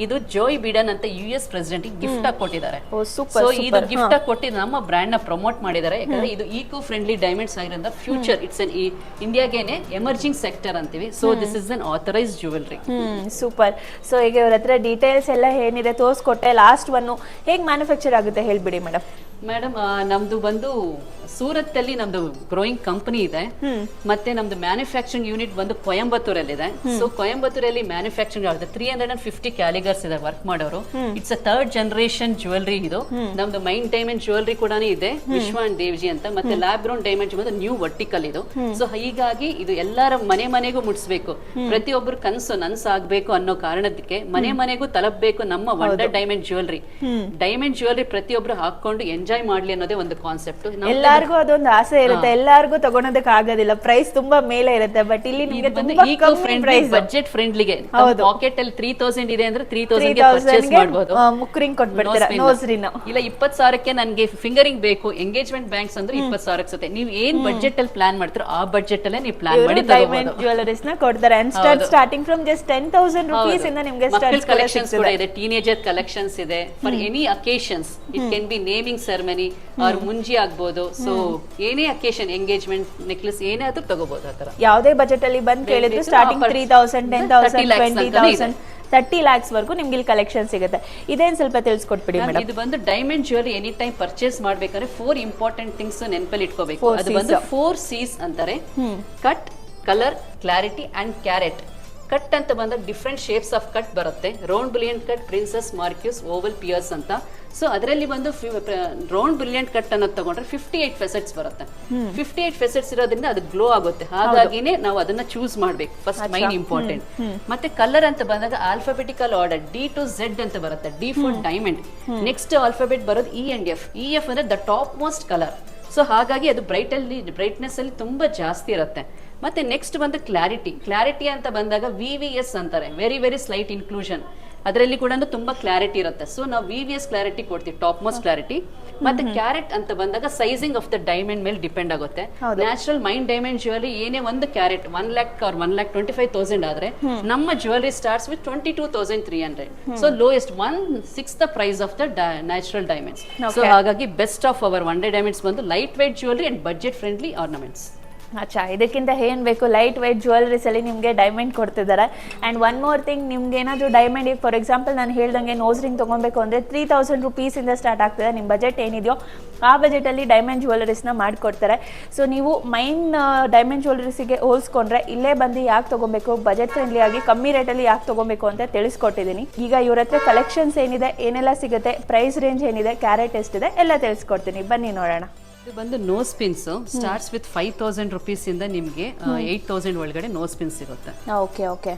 ಇದು ಜೋಯ್ ಬಿಡನ್ ಅಂತ US ಪ್ರೆಸಿಡೆಂಟ್ ಗಿಫ್ಟ್ ಆಗಿ ಕೊಟ್ಟಿದ್ದಾರೆ. ಸೊ ಇದು ಗಿಫ್ಟ್ ಆಗಿ ಕೊಟ್ಟು ನಮ್ಮ ಬ್ರ್ಯಾಂಡ್ ನ ಪ್ರಮೋಟ್ ಮಾಡಿದ್ದಾರೆ. ಯಾಕಂದ್ರೆ ಇದು ಈಕೋ ಫ್ರೆಂಡ್ಲಿ ಡೈಮಂಡ್ಸ್ ಆಗಿರೋದ್ರಿಂದ ಫ್ಯೂಚರ್ ಇಟ್ಸ್ ಅನ್ ಇಂಡಿಯಾಗೇನೆ ಎಮರ್ಜಿಂಗ್ ಸೆಕ್ಟರ್ ಅಂತೀವಿ. So this is an authorised jewellery. Super. So ಈಗ ಇವ್ರ ಹತ್ರ ಡೀಟೇಲ್ಸ್ ಎಲ್ಲ ಏನಿದೆ ತೋರಿಸ್ಕೊಟ್ಟೆ. ಲಾಸ್ಟ್ ಒನ್ ಹೇಗೆ ಮ್ಯಾನುಫ್ಯಾಕ್ಚರ್ ಆಗುತ್ತೆ ಹೇಳ್ಬಿಡಿ ಮೇಡಮ್. ಮೇಡಮ್ ನಮ್ದು ಬಂದು ಸೂರತ್ ಅಲ್ಲಿ ನಮ್ದು ಗ್ರೋಯಿಂಗ್ ಕಂಪನಿ ಇದೆ. ಮತ್ತೆ ನಮ್ದು ಮ್ಯಾನುಫ್ಯಾಕ್ಚರಿಂಗ್ ಯೂನಿಟ್ ಬಂದು ಕೊಯಂಬತ್ತೂರಲ್ಲಿ ಇದೆ. ಸೊ ಕೊಯಂಬತ್ತೂರಲ್ಲಿ ಮ್ಯಾನುಫ್ಯಾಕ್ಚರಿಂಗ್ ಆಗುತ್ತೆ. 350 ಕ್ಯಾಲಿಗರ್ಸ್ ಇದೆ ವರ್ಕ್ ಮಾಡೋರು. It's a 3rd generation jewellery ಇದು. ನಮ್ದು ಮೈನ್ ಡೈಮಂಡ್ ಜ್ಯುವೆಲರಿ ಕೂಡ ಇದೆ, ವಿಶ್ವಾನ್ ದೇವ್ಜಿ ಅಂತ. ಮತ್ತೆ ಲ್ಯಾಬ್ ಗ್ರೌಂಡ್ ಡೈಮಂಡ್ ಬಂದು ನ್ಯೂ ವರ್ಟಿಕಲ್ ಇದು. ಸೊ ಹೀಗಾಗಿ ಇದು ಎಲ್ಲರ ಮನೆಗೂ ಮುಟ್ಸ್ಬೇಕು, ಪ್ರತಿಯೊಬ್ಬರು ಕನಸು ನನ್ಸಾಗ್ಬೇಕು ಅನ್ನೋ ಕಾರಣದಕ್ಕೆ ಮನೆಗೂ ತಲುಪಬೇಕು ನಮ್ಮ wonder diamond jewellery. Diamond jewellery ಪ್ರತಿಯೊಬ್ಬರು ಹಾಕೊಂಡು ಎಂಜಾಯ್ ಮಾಡ್ಲಿ ಅನ್ನೋದೇ ಒಂದು ಕಾನ್ಸೆಪ್ಟ್. ಎಲ್ಲರಿಗೂ ಅದೊಂದು ಆಸೆ ಇರುತ್ತೆ, ಎಲ್ಲರಿಗೂ ತಗೊಳೋದಕ್ಕೆ ಆಗೋದಿಲ್ಲ, ಪ್ರೈಸ್ ತುಂಬಾ ಮೇಲೆ ಇರುತ್ತೆ. ಬಟ್ ಇಲ್ಲಿ ನಿಮಗೆ ತುಂಬಾ ಕಮ್ಮಿ ಪ್ರೈಸ್, ಬಜೆಟ್ ಫ್ರೆಂಡ್ಲಿಗೆ. ಪಾಕೆಟ್ ಅಲ್ಲಿ 3000 ಇದೆ ಅಂದ್ರೆ 3000 ಗೆ ಪರ್ಚೇಸ್ ಮಾಡಬಹುದು. ಮುಕ್ರಿಂಗ್ ಕೊಟ್ಬಿಡ್ತೀರಾ, ನೋಸ್ರಿನ ಇಲ್ಲ 20,000ಕ್ಕೆ ನನಗೆ ಫಿಂಗರಿಂಗ್ ಬೇಕು, ಎಂಗೇಜ್ಮೆಂಟ್ ಬ್ಯಾಂಕ್ಸ್ ಅಂದ್ರೆ 20,000 ಸಿಗುತ್ತೆ. ನೀವು ಏನ್ ಬಜೆಟ್ ಅಲ್ಲಿ ಪ್ಲಾನ್ ಮಾಡ್ತೀರೋ ಆ ಬಜೆಟ್ ಅಲ್ಲೇ ನೀವು ಪ್ಲಾನ್ ಮಾಡಿ ಡೈಮಂಡ್ ಜ್ಯುವೆಲರೀಸ್ ನ ಕೊಡ್ತಾರೆ. And starting from just 10,000 rupees ಇಂದ ನಿಮಗೆ ಕಲೆಕ್ಷನ್ಸ್ ಕೂಡ ಇದೆ, ಟೀನೇಜರ್ ಕಲೆಕ್ಷನ್ಸ್ ಇದೆ for any occasions. It can be naming ceremony ಅವ್ರ ಮುಂಜಿ ಆಗ್ಬೋದು. ಸೊ ಏನೇ ಅಕೇಶನ್, ಎಂಗೇಜ್ಮೆಂಟ್, ನೆಕ್ಲೆಸ್ ಏನೇ ಆದ್ರೂ ತಗೋಬಹುದು. ಆ ತರ ಯಾವುದೇ ಬಜೆಟ್ ಅಲ್ಲಿ ಬಂದ್ ಕೇಳಿದ್ರು ಸ್ಟಾರ್ಟಿಂಗ್ 3,000, 10,000, 20,000, 30 lakhs ವರೆಗೂ ನಿಮ್ಗೆ ಇಲ್ಲಿ ಕಲೆಕ್ಷನ್ ಸಿಗುತ್ತೆ. ಇದೇನ್ ಸ್ವಲ್ಪ ತಿಳಿಸ್ಕೊಟ್ಬಿಡಿ ಮೇಡಮ್. ಇದು ಬಂದು diamond jewellery any time purchase ಮಾಡ್ಬೇಕಾದ್ರೆ 4 ಇಂಪಾರ್ಟೆಂಟ್ ಥಿಂಗ್ಸ್ ನೆನಪಲ್ಲಿ ಇಟ್ಕೋಬೇಕು. ಅದು ಬಂದು 4 C's ಅಂತಾರೆ. Cut, colour, clarity and carat. Cut ಅಂತ ಬಂದಾಗ ಡಿಫ್ರೆಂಟ್ ಶೇಪ್ಸ್ ಆಫ್ ಕಟ್ ಬರುತ್ತೆ. Round brilliant cut, princess, marquise, oval, pears ಅಂತ. ಸೊ ಅದರಲ್ಲಿ ಬಂದು ರೌಂಡ್ ಬ್ರಿಲಿಯಂಟ್ ಕಟ್ ಅನ್ನೋದು ತಗೊಂಡ್ರೆ 58 ಫೆಸೆಟ್ಸ್ ಬರುತ್ತೆ. 58 ಫೆಸೆಟ್ಸ್ ಇರೋದ್ರಿಂದ ಅದು ಗ್ಲೋ ಆಗುತ್ತೆ. ಹಾಗಾಗಿನೇ ನಾವು ಅದನ್ನ ಚೂಸ್ ಮಾಡ್ಬೇಕು. First main important. ಮತ್ತೆ ಕಲರ್ ಅಂತ ಬಂದಾಗ alphabetical order D to Z ಅಂತ ಬರುತ್ತೆ. D for diamond. Next alphabet ಬರೋದು E and F. EF ಅಂದ್ರೆ the top most colour. So ಹಾಗಾಗಿ ಅದು ಬ್ರೈಟ್ನೆಸ್ ಅಲ್ಲಿ ತುಂಬಾ ಜಾಸ್ತಿ ಇರುತ್ತೆ. ಮತ್ತೆ ನೆಕ್ಸ್ಟ್ ಬಂದು ಕ್ಲಾರಿಟಿ ಅಂತ ಬಂದಾಗ VVS ಅಂತಾರೆ, ವೆರಿ ವೆರಿ ಸ್ಲೈಟ್ ಇನ್ಕ್ಲೂಷನ್. ಅದರಲ್ಲಿ ಕೂಡ ತುಂಬಾ ಕ್ಲಾರಿಟಿ ಇರುತ್ತೆ. ಸೊ ನಾವು VVS ಕ್ಲಾರಿಟಿ ಕೊಡ್ತೀವಿ, ಟಾಪ್ ಮೋಸ್ಟ್ ಕ್ಲಾರಿಟಿ. ಮತ್ತೆ ಕ್ಯಾರೆಟ್ ಅಂತ ಬಂದಾಗ ಸೈಜಿಂಗ್ ಆಫ್ ದ ಡೈಮಂಡ್ ಮೇಲೆ ಡಿಪೆಂಡ್ ಆಗುತ್ತೆ. ನ್ಯಾಚುರಲ್ ಮೈನ್ ಡೈಮಂಡ್ ಜ್ಯುವೆಲರಿ ಏನೇ ಒಂದು ಕ್ಯಾರೆಟ್ 1 lakh or 1,25,000 ಆದ್ರೆ ನಮ್ಮ jewellery starts with 22,300. So lowest 1/6 the price of the natural diamonds. So ಹಾಗಾಗಿ best of our one day diamonds ಬಂದು light weight jewellery and budget friendly ornaments. ಅಚ್ಚಾ, ಇದಕ್ಕಿಂತ ಏನ್ ಬೇಕು, ಲೈಟ್ ವೇಟ್ ಜ್ಯುವೆಲರೀಸ್ ಅಲ್ಲಿ ನಿಮಗೆ ಡೈಮಂಡ್ ಕೊಡ್ತಿದ್ದಾರೆ. ಅಂಡ್ ಒನ್ ಮೋರ್ ಥಿಂಗ್, ನಿಮ್ಗೆ ಏನಾದರೂ ಡೈಮಂಡ್, ಫಾರ್ ಎಕ್ಸಾಂಪಲ್ ನಾನು ಹೇಳ್ದಂಗೆ ನೋಸ್ ರಿಂಗ್ ತೊಗೊಬೇಕು ಅಂದರೆ 3,000 rupees ಸ್ಟಾರ್ಟ್ ಆಗ್ತದೆ. ನಿಮ್ಮ ಬಜೆಟ್ ಏನಿದೆಯೋ ಆ ಬಜೆಟಲ್ಲಿ ಡೈಮಂಡ್ ಜ್ಯುವೆಲರೀಸ್ನ ಮಾಡಿಕೊಡ್ತಾರೆ. ಸೊ ನೀವು ಮೈನ್ ಡೈಮಂಡ್ ಜ್ಯುವೆಲರೀಸಿಗೆ ಹೋಲಿಸ್ಕೊಂಡ್ರೆ ಇಲ್ಲೇ ಬಂದು ಯಾಕೆ ತೊಗೊಬೇಕು, ಬಜೆಟ್ ಫ್ರೆಂಡ್ಲಿ ಆಗಿ ಕಮ್ಮಿ ರೇಟಲ್ಲಿ ಯಾಕೆ ತೊಗೊಬೇಕು ಅಂತ ತಿಳಿಸ್ಕೊಟ್ಟಿದ್ದೀನಿ. ಈಗ ಇವ್ರ ಹತ್ರ ಕಲೆಕ್ಷನ್ಸ್ ಏನಿದೆ, ಏನೆಲ್ಲ ಸಿಗುತ್ತೆ, ಪ್ರೈಸ್ ರೇಂಜ್ ಏನಿದೆ, ಕ್ಯಾರೆಟ್ ಎಷ್ಟಿದೆ ಎಲ್ಲ ತಿಳಿಸ್ಕೊಡ್ತೀನಿ. ಬನ್ನಿ ನೋಡೋಣ. ಇದು ಬಂದು nose pins starts with 5,000 rupees ಇಂದ ನಿಮಗೆ 8,000 ಒಳಗಡೆ ನೋಸ್ ಪಿನ್ ಸಿಗುತ್ತೆ. Okay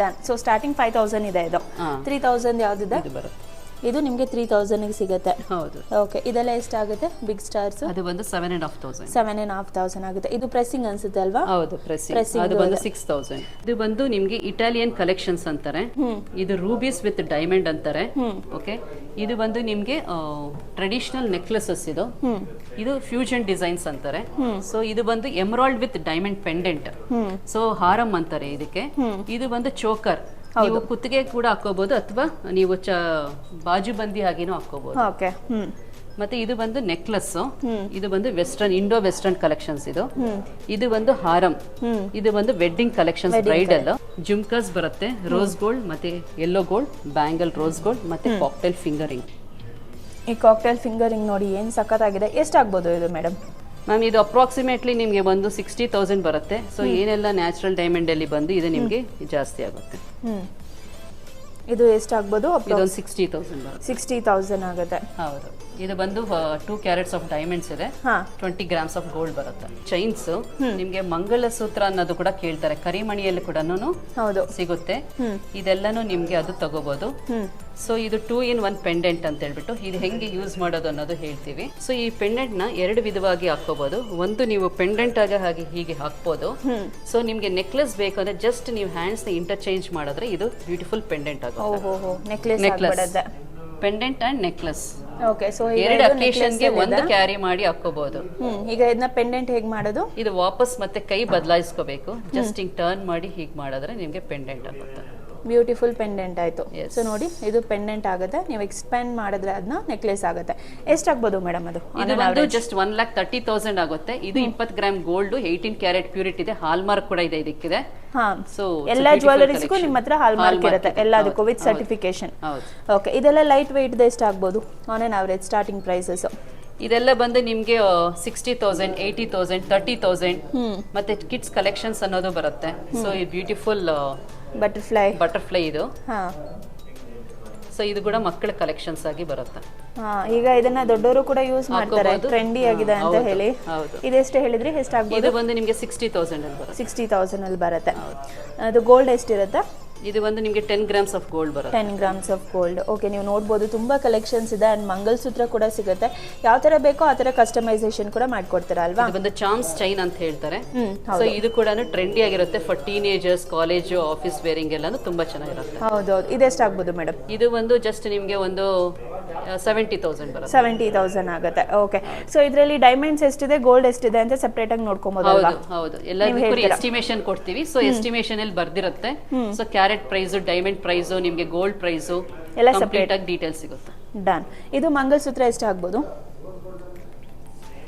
done. ಸೊ ಸ್ಟಾರ್ಟಿಂಗ್ 5,000 ಇದೆ. ಇದು 3,000 ಯಾವ್ದಿದೆ? ಇದು ಬರುತ್ತೆ. ಇದು ನಿಮಗೆ 3,000 ಸಿಗುತ್ತೆ. ಹೌದು. ಓಕೆ, ಇದೆಲ್ಲ ಎಷ್ಟಾಗುತ್ತೆ? ಬಿಗ್ ಸ್ಟಾರ್ಸ್ ಅದು ಬಂದು 7,500. 7,500 ಆಗುತ್ತೆ. ಇದು ಪ್ರೆಸ್ಸಿಂಗ್ ಅನ್ಸುತ್ತೆ ಅಲ್ವಾ? ಹೌದು, ಪ್ರೆಸ್ಸಿಂಗ್. ಅದು ಬಂದು 6,000. ಇದು ಬಂದು ನಿಮ್ಗೆ ಇಟಾಲಿಯನ್ ಕಲೆಕ್ಷನ್ಸ್ ಅಂತಾರೆ. ಇದು ರೂಬೀಸ್ ವಿತ್ ಡೈಮಂಡ್ ಅಂತಾರೆ. ಓಕೆ, ಇದು ಬಂದು ನಿಮ್ಗೆ ಟ್ರೆಡಿಷನಲ್ ನೆಕ್ಲೆಸಸ್. ಇದು ಫ್ಯೂಷನ್ ಡಿಸೈನ್ಸ್ ಅಂತಾರೆ. ಸೊ ಇದು ಬಂದು emerald with diamond pendant. So ಹಾರಂ ಅಂತಾರೆ ಇದಕ್ಕೆ. ಇದು ಬಂದು ಚೋಕರ್. ನೀವು ಕುತ್ತಿಗೆ ಕೂಡ ಹಾಕೋಬಹುದು ಅಥವಾ ನೀವು ಬಾಜುಬಂದಿ ಆಗಿನೂ ಹಾಕೋಬಹುದು. ಓಕೆ. ಮತ್ತೆ ಇದು ಬಂದು ನೆಕ್ಲೆಸ್. ಇದು ಬಂದು ವೆಸ್ಟರ್ನ್, ಇಂಡೋ ವೆಸ್ಟರ್ನ್ ಕಲೆಕ್ಷನ್ಸ್. ಇದು ಬಂದು ಹಾರಂ. ಇದು ಬಂದು ವೆಡ್ಡಿಂಗ್ ಕಲೆಕ್ಷನ್ಸ್, ಬ್ರೈಡಲ್. ಜುಮ್ಕಾಸ್ ಬರುತ್ತೆ, ರೋಸ್ ಗೋಲ್ಡ್ ಮತ್ತೆ yellow gold, bangle rose gold ಮತ್ತೆ ಕಾಕ್ಟೈಲ್ ಫಿಂಗರಿಂಗ್. ಈ ಕಾಕ್ಟೈಲ್ ಫಿಂಗರಿಂಗ್ ನೋಡಿ ಏನು ಸಖತ್ತಾಗಿದೆ. ಎಷ್ಟಾಗ್ಬೋದು ಇದು ಮೇಡಮ್? ಮ್ಯಾಮ್ ಇದು ಅಪ್ರಾಕ್ಸಿಮೇಟ್ಲಿ ನಿಮಗೆ ಬಂದು 60,000 ಬರುತ್ತೆ. ಸೊ ಏನೆಲ್ಲ ನ್ಯಾಚುರಲ್ ಡೈಮಂಡ್ ಅಲ್ಲಿ ಬಂದು ಇದು ನಿಮಗೆ ಜಾಸ್ತಿ ಆಗುತ್ತೆ. ಇದು ಎಷ್ಟಾಗ್ಬೋದು? ಇದೊಂದು 60,000 ಬರುತ್ತೆ. 60,000 ಆಗುತ್ತೆ. ಹೌದು. ಇದು ಬಂದು 2 carats ಆಫ್ ಡೈಮಂಡ್ಸ್ ಇದೆ, 20 grams ಆಫ್ ಗೋಲ್ಡ್ ಬರುತ್ತೆ. ಚೈನ್ಸ್ ನಿಮ್ಗೆ ಮಂಗಲಸೂತ್ರ ಅನ್ನೋದು ಕೂಡ ಕೇಳ್ತಾರೆ, ಕರಿಮಣಿಯಲ್ಲಿ ಕೂಡ ಸಿಗುತ್ತೆ. ಇದೆಲ್ಲಾನು ನಿಮ್ಗೆ ಅದು ತಗೋಬಹುದು. ಸೊ ಇದು 2-in-1 ಪೆಂಡೆಂಟ್ ಅಂತ ಹೇಳ್ಬಿಟ್ಟು ಇದು ಹೆಂಗೆ ಯೂಸ್ ಮಾಡೋದು ಅನ್ನೋದು ಹೇಳ್ತೀವಿ. ಸೊ ಈ ಪೆಂಡೆಂಟ್ ನ 2 ವಿಧವಾಗಿ ಹಾಕೋಬಹುದು. ಒಂದು ನೀವು ಪೆಂಡೆಂಟ್ ಆಗಿ ಹಾಗೆ ಹೀಗೆ ಹಾಕ್ಬೋದು. ಸೊ ನಿಮ್ಗೆ ನೆಕ್ಲೆಸ್ ಬೇಕಂದ್ರೆ ಜಸ್ಟ್ ನೀವು ಹ್ಯಾಂಡ್ಸ್ ನ ಇಂಟರ್ಚೇಂಜ್ ಮಾಡಿದ್ರೆ ಇದು ಬ್ಯೂಟಿಫುಲ್ ಪೆಂಡೆಂಟ್ ಆಗುತ್ತೆ. Necklace, pendant and necklace. Okay. So 2 ಅಕೇಶನ್ಗೆ ಒಂದು ಕ್ಯಾರಿ ಮಾಡಿ ಹಾಕೋಬಹುದು. ಈಗ ಇದನ್ನ ಪೆಂಡೆಂಟ್ ಹೇಗೆ ಮಾಡೋದು? ಇದು ವಾಪಸ್ ಮತ್ತೆ ಕೈ ಬದಲಾಯಿಸ್ಕೋಬೇಕು. ಜಸ್ಟ್ ಹಿಂಗ್ ಟರ್ನ್ ಮಾಡಿ ಹೀಗೆ ಮಾಡಿದ್ರೆ ನಿಮ್ಗೆ ಪೆಂಡೆಂಟ್ ಆಗುತ್ತೆ. ಬ್ಯೂಟಿಫುಲ್ ಪೆಂಡೆಂಟ್ ಆಯ್ತು. ಸೊ ನೋಡಿ, ಇದು ಪೆಂಡೆಂಟ್ ಆಗುತ್ತೆ. ನೀವು ಎಕ್ಸ್ಪ್ಯಾಂಡ್ ಮಾಡಿದ್ರೆ ಅದನ್ನ ನೆಕ್ಲೆಸ್ ಆಗುತ್ತೆ. ಎಷ್ಟಾಗ್ಬೋದು ಮೇಡಮ್ ಅದು? ಇದು ಬಂದು ಜಸ್ಟ್ 1,30,000 ಆಗುತ್ತೆ. ಇದು 20 ಗ್ರಾಮ್ ಗೋಲ್ಡ್, 18 ಕ್ಯಾರೆಟ್ ಪ್ಯೂರಿಟಿ ಇದೆ, ಹಾಲ್ ಮಾರ್ಕ್ ಕೂಡ ಇದೆ ಇದಕ್ಕಿದೆ. ಸೊ ಎಲ್ಲ ಜ್ಯುವೆಲರೀಸ್ಗೂ ನಿಮ್ಮ ಹತ್ರ ಹಾಲ್ ಮಾರ್ಕ್ ಇರುತ್ತೆ, ಎಲ್ಲದಕ್ಕೂ ವಿತ್ ಸರ್ಟಿಫಿಕೇಶನ್. ಓಕೆ. ಇದೆಲ್ಲ ಲೈಟ್ ವೆಯ್ಟ್ ಎಷ್ಟಾಗ್ಬೋದು on on average starting prices? ಇದೆಲ್ಲ ಬಂದು ನಿಮ್ಗೆ 60,000, 80,000, 30,000 ಮತ್ತೆ ಕಿಡ್ಸ್ ಕಲೆಕ್ಷನ್ಸ್ ಅನ್ನೋದು ಬರುತ್ತೆ. ಸೊ ಈ ಬ್ಯೂಟಿಫುಲ್ ಬಟರ್ಫ್ಲೈ ಇದು. ಸೊ ಇದು ಕೂಡ ಮಕ್ಕಳ ಕಲೆಕ್ಷನ್ಸ್ ಆಗಿ ಬರುತ್ತೆ. ಈಗ ಇದನ್ನ ದೊಡ್ಡವರು ಕೂಡ ಯೂಸ್ ಮಾಡ್ತಾರೆ, ಟ್ರೆಂಡಿ ಆಗಿದೆ ಅಂತ ಹೇಳಿ. ಇದೆಷ್ಟು ಹೇಳಿದ್ರಿ? ಎಷ್ಟಾಗ್ಬೋದು? ಇದು ಬಂದು ನಿಮಗೆ 60,000 ಅಲ್ಲಿ ಬರುತ್ತೆ. 60,000 ಅಲ್ಲಿ ಬರುತ್ತೆ. ಅದು ಗೋಲ್ಡ್ ಎಷ್ಟಿರುತ್ತೆ? ಇದು ಬಂದು ನಿಮಗೆ 10 grams ಆಫ್ ಗೋಲ್ಡ್ ಬರುತ್ತೆ. 10 grams ಆಫ್ ಗೋಲ್ಡ್. ಓಕೆ, ನೀವು ನೋಡ್ಬೋದು ತುಂಬಾ ಕಲೆಕ್ಷನ್ಸ್ ಇದೆ. ಅಂಡ್ ಮಂಗಲಸೂತ್ರ ಕೂಡ ಸಿಗುತ್ತೆ. ಯಾವ ತರ ಬೇಕೋ ಆ ತರ ಕಸ್ಟಮೈಸೇಷನ್ ಕೂಡ ಮಾಡ್ಕೊಡ್ತೀರಾ ಅಲ್ವಾ? ಇದು ಬಂದು ಚಾಮ್ಸ್ ಚೈನ್ ಅಂತ ಹೇಳ್ತಾರೆ. ಸೊ ಇದು ಕೂಡ ಟ್ರೆಂಡಿ ಆಗಿರುತ್ತೆ for teenagers, college, office varying ಎಲ್ಲಾನು ತುಂಬಾ ಚೆನ್ನಾಗಿರುತ್ತೆ. ಹೌದೌದು. ಇದೆಷ್ಟಾಗ್ಬೋದು ಮೇಡಮ್? ಇದು ಒಂದು ಜಸ್ಟ್ ನಿಮಗೆ ಒಂದು 70,000 ಬರುತ್ತೆ. 70,000 ಆಗುತ್ತೆ. ಓಕೆ. ಸೊ ಇದರಲ್ಲಿ ಡೈಮಂಡ್ಸ್ ಎಷ್ಟಿದೆ, ಗೋಲ್ಡ್ ಎಷ್ಟಿದೆ ಅಂತ ಸೆಪರೇಟ್ ಆಗಿ ನೋಡ್ಕೊಬಹುದು ಅಲ್ವಾ? ಹೌದು. ಎಲ್ಲದಕ್ಕೂ ಎಸ್ಟಿಮೇಷನ್ ಕೊಡ್ತೀವಿ. ಸೊ ಎಸ್ಟಿಮೇಷನ್ ಅಲ್ಲಿ ಬರ್ದಿರುತ್ತೆ. So carat price, diamond price, ನಿಮಗೆ ಗೋಲ್ಡ್ ಪ್ರೈಸ್ ಎಲ್ಲ ಸೆಪರೇಟ್ ಆಗಿ ಡೀಟೇಲ್ಸ್ ಸಿಗುತ್ತೆ. ಡನ್. ಇದು ಮಂಗಲಸೂತ್ರ ಎಷ್ಟು ಆಗ್ಬೋದು?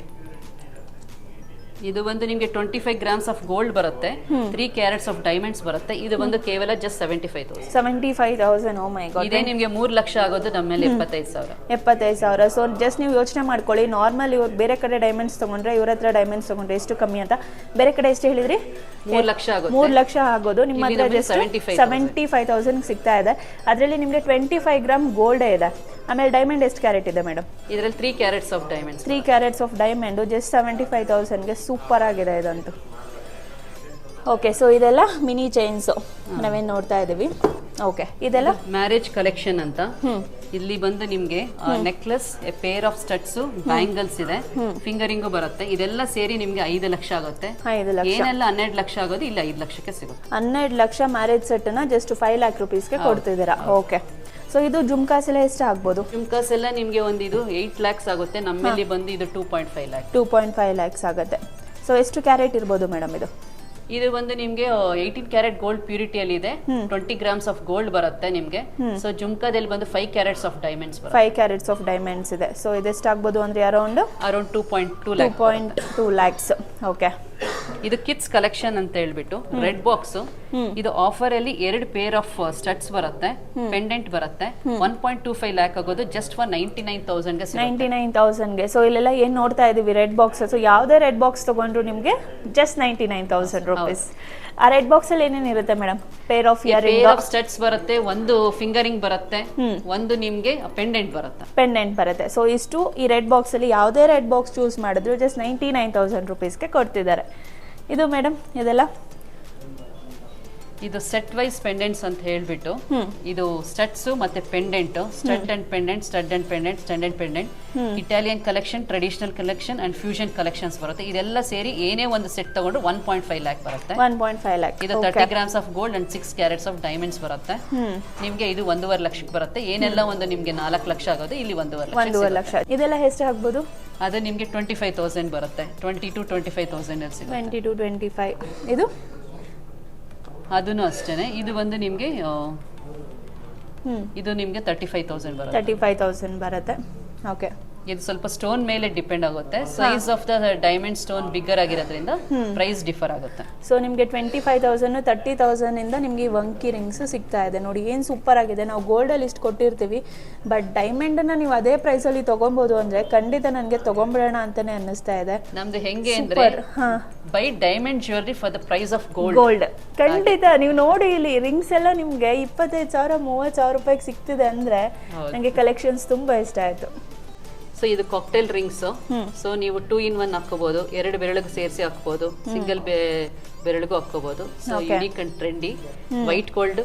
ಇದು ಒಂದು ನಿಮಗೆ 25 ಗ್ರಾಮ್ಸ್ ಆಫ್ ಗೋಲ್ಡ್ ಬರುತ್ತೆ, 3 ಕ್ಯಾರೆಟ್ಸ್ ಆಫ್ ಡೈಮಂಡ್ಸ್ ಬರುತ್ತೆ. ಇದು ಒಂದು ಕೇವಲ ಜಸ್ಟ್ 75,000. 75,000. ಓ ಮೈ ಗಾಡ್. ಇದೇ ನಿಮಗೆ 3 ಲಕ್ಷ ಆಗೋದು ನಮ್ಮ ಮೇಲೆ 75,000. 75,000. ಸೊ ಜಸ್ಟ್ ನೀವು ಯೋಚನೆ ಮಾಡ್ಕೊಳ್ಳಿ, ನಾರ್ಮಲ್ ಇವ್ರು ಬೇರೆ ಕಡೆ ಡೈಮಂಡ್ಸ್ ತೊಗೊಂಡ್ರೆ, ಇವ್ರ ಹತ್ರ ಡೈಮಂಡ್ಸ್ ತೊಗೊಂಡ್ರೆ ಎಷ್ಟು ಕಮ್ಮಿ ಅಂತ. ಬೇರೆ ಕಡೆ ಎಷ್ಟು ಹೇಳಿದ್ರಿ? 3 ಲಕ್ಷ ಆಗೋದು. 3 ಲಕ್ಷ ಆಗೋದು. ನಿಮ್ಮ ಹತ್ರ ಜಸ್ಟ್ 75,000 ಸಿಗ್ತಾ ಇದೆ. ಅದರಲ್ಲಿ ನಿಮಗೆ 25 ಗ್ರಾಮ್ ಗೋಲ್ಡೇ ಇದೆ. ಆಮೇಲೆ ಡೈಮಂಡ್ ಎಷ್ಟು ಕ್ಯಾರೆಟ್ ಇದೆ ಮೇಡಮ್? ಇದರಲ್ಲಿ 3 carats of diamonds. 3 carats of diamond just 75,000ಗೆ ಸೂಪರ್ ಆಗಿದೆ ಇದಂತೂ. ಓಕೆ, ಸೊ ಇದೆಲ್ಲ ಮಿನಿ ಚೈನ್ಸು ನಾವೇನು ನೋಡ್ತಾ ಇದ್ದೀವಿ. ಓಕೆ, ಇದೆಲ್ಲ ಮ್ಯಾರೇಜ್ ಕಲೆಕ್ಷನ್ ಅಂತ. ಇಲ್ಲಿ ಬಂದು ನಿಮ್ಗೆ necklace, pair of studs, bangles ಇದೆ, ಫಿಂಗರಿಂಗು ಬರುತ್ತೆ. ಇದೆಲ್ಲ ಸೇರಿ ನಿಮ್ಗೆ 5 ಲಕ್ಷ ಆಗುತ್ತೆ. 5 ಲಕ್ಷ ಏನೆಲ್ಲ 12 ಲಕ್ಷ ಆಗೋದು ಇಲ್ಲ 5 ಲಕ್ಷಕ್ಕೆ ಸಿಗುತ್ತೆ. 12 ಲಕ್ಷ ಮ್ಯಾರೇಜ್ ಸೆಟ್ನ ಜಸ್ಟ್ 5 ಲ್ಯಾಕ್ ರುಪೀಸ್ಗೆ ಕೊಡ್ತಿದ್ದೀರಾ. ಓಕೆ, ಸೊ ಇದು ಜುಮ್ಕಾಸ್ ಎಲ್ಲ ಎಷ್ಟು ಆಗ್ಬೋದು? ಜುಮ್ಕಾಸ್ ಎಲ್ಲ ನಿಮ್ಗೆ ಒಂದು ಇದು 8 ಲ್ಯಾಕ್ಸ್ ಆಗುತ್ತೆ. ನಮ್ಮಲ್ಲಿ ಬಂದು ಇದು 2.5 ಲ್ಯಾಕ್. 2.5 ಲ್ಯಾಕ್ಸ್ ಆಗುತ್ತೆ. ಸೊ ಎಷ್ಟು ಕ್ಯಾರೆಟ್ ಇರ್ಬೋದು ಮೇಡಮ್ ಇದು? ಇದು ಒಂದು ನಿಮ್ಗೆ 18 ಕ್ಯಾರೆಟ್ ಗೋಲ್ಡ್ ಪ್ಯೂರಿಟಿಯಲ್ಲಿ ಇದೆ. 20 ಗ್ರಾಮ್ಸ್ ಆಫ್ ಗೋಲ್ಡ್ ಬರುತ್ತೆ ನಿಮ್ಗೆ. ಸೊ ಜುಮ್ಕಾದಲ್ಲಿ ಬಂದು 5 ಕ್ಯಾರೆಟ್ಸ್ ಆಫ್ ಡೈಮಂಡ್ಸ್ ಬರುತ್ತೆ. 5 ಕ್ಯಾರೆಟ್ಸ್ ಆಫ್ ಡೈಮಂಡ್ಸ್ ಇದೆ. ಸೊ ಇದೆಷ್ಟು ಆಗ್ಬೋದು ಅಂದ್ರೆ ಅರೌಂಡ್ 2.2 ಲ್ಯಾಕ್ಸ್. ಓಕೆ, ಇದು ಕಿಡ್ಸ್ ಕಲೆಕ್ಷನ್ ಅಂತ ಹೇಳ್ಬಿಟ್ಟು ರೆಡ್ ಬಾಕ್ಸ್. ಇದು ಆಫರ್ ಅಲ್ಲಿ 2 ಪೇರ್ ಆಫ್ ಸ್ಟಡ್ಸ್ ಬರುತ್ತೆ, ಪೆಂಡೆಂಟ್ ಬರುತ್ತೆ. 1.25 ಲ್ಯಾಕ್ ಆಗೋದು ಜಸ್ಟ್ ಫಾರ್ 99,000 ಗೆ. 99,000ಗೆ. ಸೊ ಇಲ್ಲೆಲ್ಲ ಏನ್ ನೋಡ್ತಾ ಇದೀವಿ ರೆಡ್ ಬಾಕ್ಸ್. ಸೊ ಯಾವುದೇ ರೆಡ್ ಬಾಕ್ಸ್ ತಗೊಂಡ್ರು ನಿಮ್ಗೆ ಜಸ್ಟ್ 99,000 ರುಪೀಸ್. ಆ ರೆಡ್ ಬಾಕ್ಸ್ ಅಲ್ಲಿ ಏನೇನ್ ಇರುತ್ತೆ ಮೇಡಮ್? ಪೇರ್ ಆಫ್ ಸ್ಟಡ್ಸ್ ಬರುತ್ತೆ, ಒಂದು ಫಿಂಗರಿಂಗ್ ಬರುತ್ತೆ, ಒಂದು ನಿಮ್ಗೆ ಪೆಂಡೆಂಟ್ ಬರುತ್ತೆ. ಪೆಂಡೆಂಟ್ ಬರುತ್ತೆ. ಸೊ ಇಷ್ಟು ಈ ರೆಡ್ ಬಾಕ್ಸ್ ಅಲ್ಲಿ ಯಾವುದೇ ರೆಡ್ ಬಾಕ್ಸ್ ಚೂಸ್ ಮಾಡಿದ್ರು ಜಸ್ಟ್ 99,000 ರುಪೀಸ್ಗೆ ಕೊಡ್ತಿದ್ದಾರೆ. ಇದು ಮೇಡಮ್ ಇದೆಲ್ಲ ಇದು ಸೆಟ್ ವೈಸ್ ಪೆಂಡೆಂಟ್ಸ್ ಅಂತ ಹೇಳ್ಬಿಟ್ಟು ಇದು ಸ್ಟಡ್ಸ್ ಮತ್ತೆ pendant, stud and pendant, stud and pendant, stud and pendant, Italian collection, traditional collection and fusion collections ಬರುತ್ತೆ. ಇದೆಲ್ಲ ಸೇರಿ ಏನೇ ಒಂದು ಸೆಟ್ ತಗೊಂಡು 1.5 ಲ್ಯಾಕ್ ಬರುತ್ತೆ. 1.5 ಲ್ಯಾಕ್. ಇದು 30 grams of gold and 6 carrots of diamonds ಬರುತ್ತೆ. ನಿಮ್ಗೆ ಇದು 1.5 ಲಕ್ಷಕ್ಕೆ ಬರುತ್ತೆ. ಏನೆಲ್ಲ ಒಂದು ನಿಮ್ಗೆ 4 ಲಕ್ಷ ಆಗೋದು ಇಲ್ಲಿ 1.5 ಲಕ್ಷ. ಇದೆಲ್ಲ ಎಷ್ಟು ಆಗ್ಬೋದು? ಅದು ನಿಮ್ಗೆ 25,000 ಬರುತ್ತೆ. 20 to 25,000 ಅಲ್ಲಿ ಸಿಗುತ್ತೆ. 20 to 25. ಇದು ಅದನ್ನು ಅಷ್ಟೇನೆ. ಇದು ಬಂದು ನಿಮ್ಗೆ ಇದು ನಿಮ್ಗೆ 35,000 ಬರುತ್ತೆ. 35,000 ಬರುತ್ತೆ. ಓಕೆ, ಇದು ಸ್ವಲ್ಪ ಸ್ಟೋನ್ ಮೇಲೆ ಡಿಪೆಂಡ್ ಆಗುತ್ತೆ. Size of the diamond stone bigger ಆಗಿರೋದ್ರಿಂದ ಪ್ರೈಸ್ ಡಿಫರ್ ಆಗುತ್ತೆ. ಸೊ ನಿಮಗೆ 25,000 30,000 ಇಂದ ನಿಮ್ಗೆ ವಂಕಿ ರಿಂಗ್ಸ್ ಸಿಗ್ತಾ ಇದೆ ನೋಡಿ. ಏನು ಸೂಪರ್ ಆಗಿದೆ. ನಾವು ಗೋಲ್ಡಲ್ಲಿ ಇಷ್ಟು ಕೊಟ್ಟಿರ್ತೀವಿ, ಬಟ್ ಡೈಮಂಡನ್ನ ನೀವು ಅದೇ ಪ್ರೈಸಲ್ಲಿ ತೊಗೊಬೋದು ಅಂದರೆ ಖಂಡಿತ ನನಗೆ ತೊಗೊಂಬಿಡೋಣ ಅಂತಾನೆ ಅನ್ನಿಸ್ತಾ ಇದೆ. ನಮ್ದು ಹೆಂಗೆ ಅಂದರೆ buy diamond jewellery for the price of gold. ಖಂಡಿತ ನೀವು ನೋಡಿ, ಇಲ್ಲಿ ರಿಂಗ್ಸ್ ಎಲ್ಲ ನಿಮಗೆ 25,000 30,000 ರೂಪಾಯಿಗೆ ಸಿಗ್ತಿದೆ ಅಂದರೆ ನನಗೆ ಕಲೆಕ್ಷನ್ಸ್ ತುಂಬ ಇಷ್ಟ ಆಯಿತು. ಸೊ ಇದು ಕಾಕ್ಟೇಲ್ ರಿಂಗ್ಸ್. ಸೊ ನೀವು 2 in 1 ಹಾಕೋಬಹುದು, 2 ಬೆರಳಿಗೆ ಸೇರಿಸಿ ಹಾಕೋಬಹುದು, ಸಿಂಗಲ್ ಬೆರಳಿಗೂ ಹಾಕೋಬಹುದು. So unique and trendy white gold,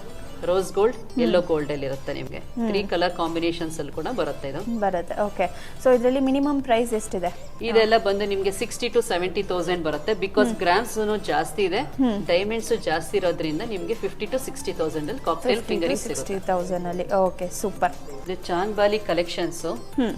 rose gold, yellow gold ಅಲ್ಲಿ ಇರುತ್ತೆ. ನಿಮಗೆ 3 ಕಲರ್ ಕಾಂಬಿನೇಷನ್ಸ್ ಅಲ್ಲಿ ಕೂಡ ಬರುತ್ತೆ. ಇದು ಬರುತ್ತೆ. ಓಕೆ, ಸೊ ಇದರಲ್ಲಿ ಮಿನಿಮಮ್ ಪ್ರೈಸ್ ಎಷ್ಟಿದೆ? ಇದೆಲ್ಲ ಬಂದು ನಿಮಗೆ 60 to 70,000 ಬರುತ್ತೆ. ಬಿಕಾಸ್ ಗ್ರಾಮ್ಸ್ ಜಾಸ್ತಿ ಇದೆ, ಡೈಮಂಡ್ಸ್ ಜಾಸ್ತಿ ಇರೋದ್ರಿಂದ ನಿಮಗೆ 50 to 60,000 ಅಲ್ಲಿ ಕಾಕ್ಟೇಲ್ ಫಿಂಗರಿಂಗ್ ಸಿಗುತ್ತೆ. 60,000 ಅಲ್ಲಿ. Okay, super. ಇದು ಚಾಂದ್ಬಾಲಿ ಕಲೆಕ್ಷನ್ಸ್,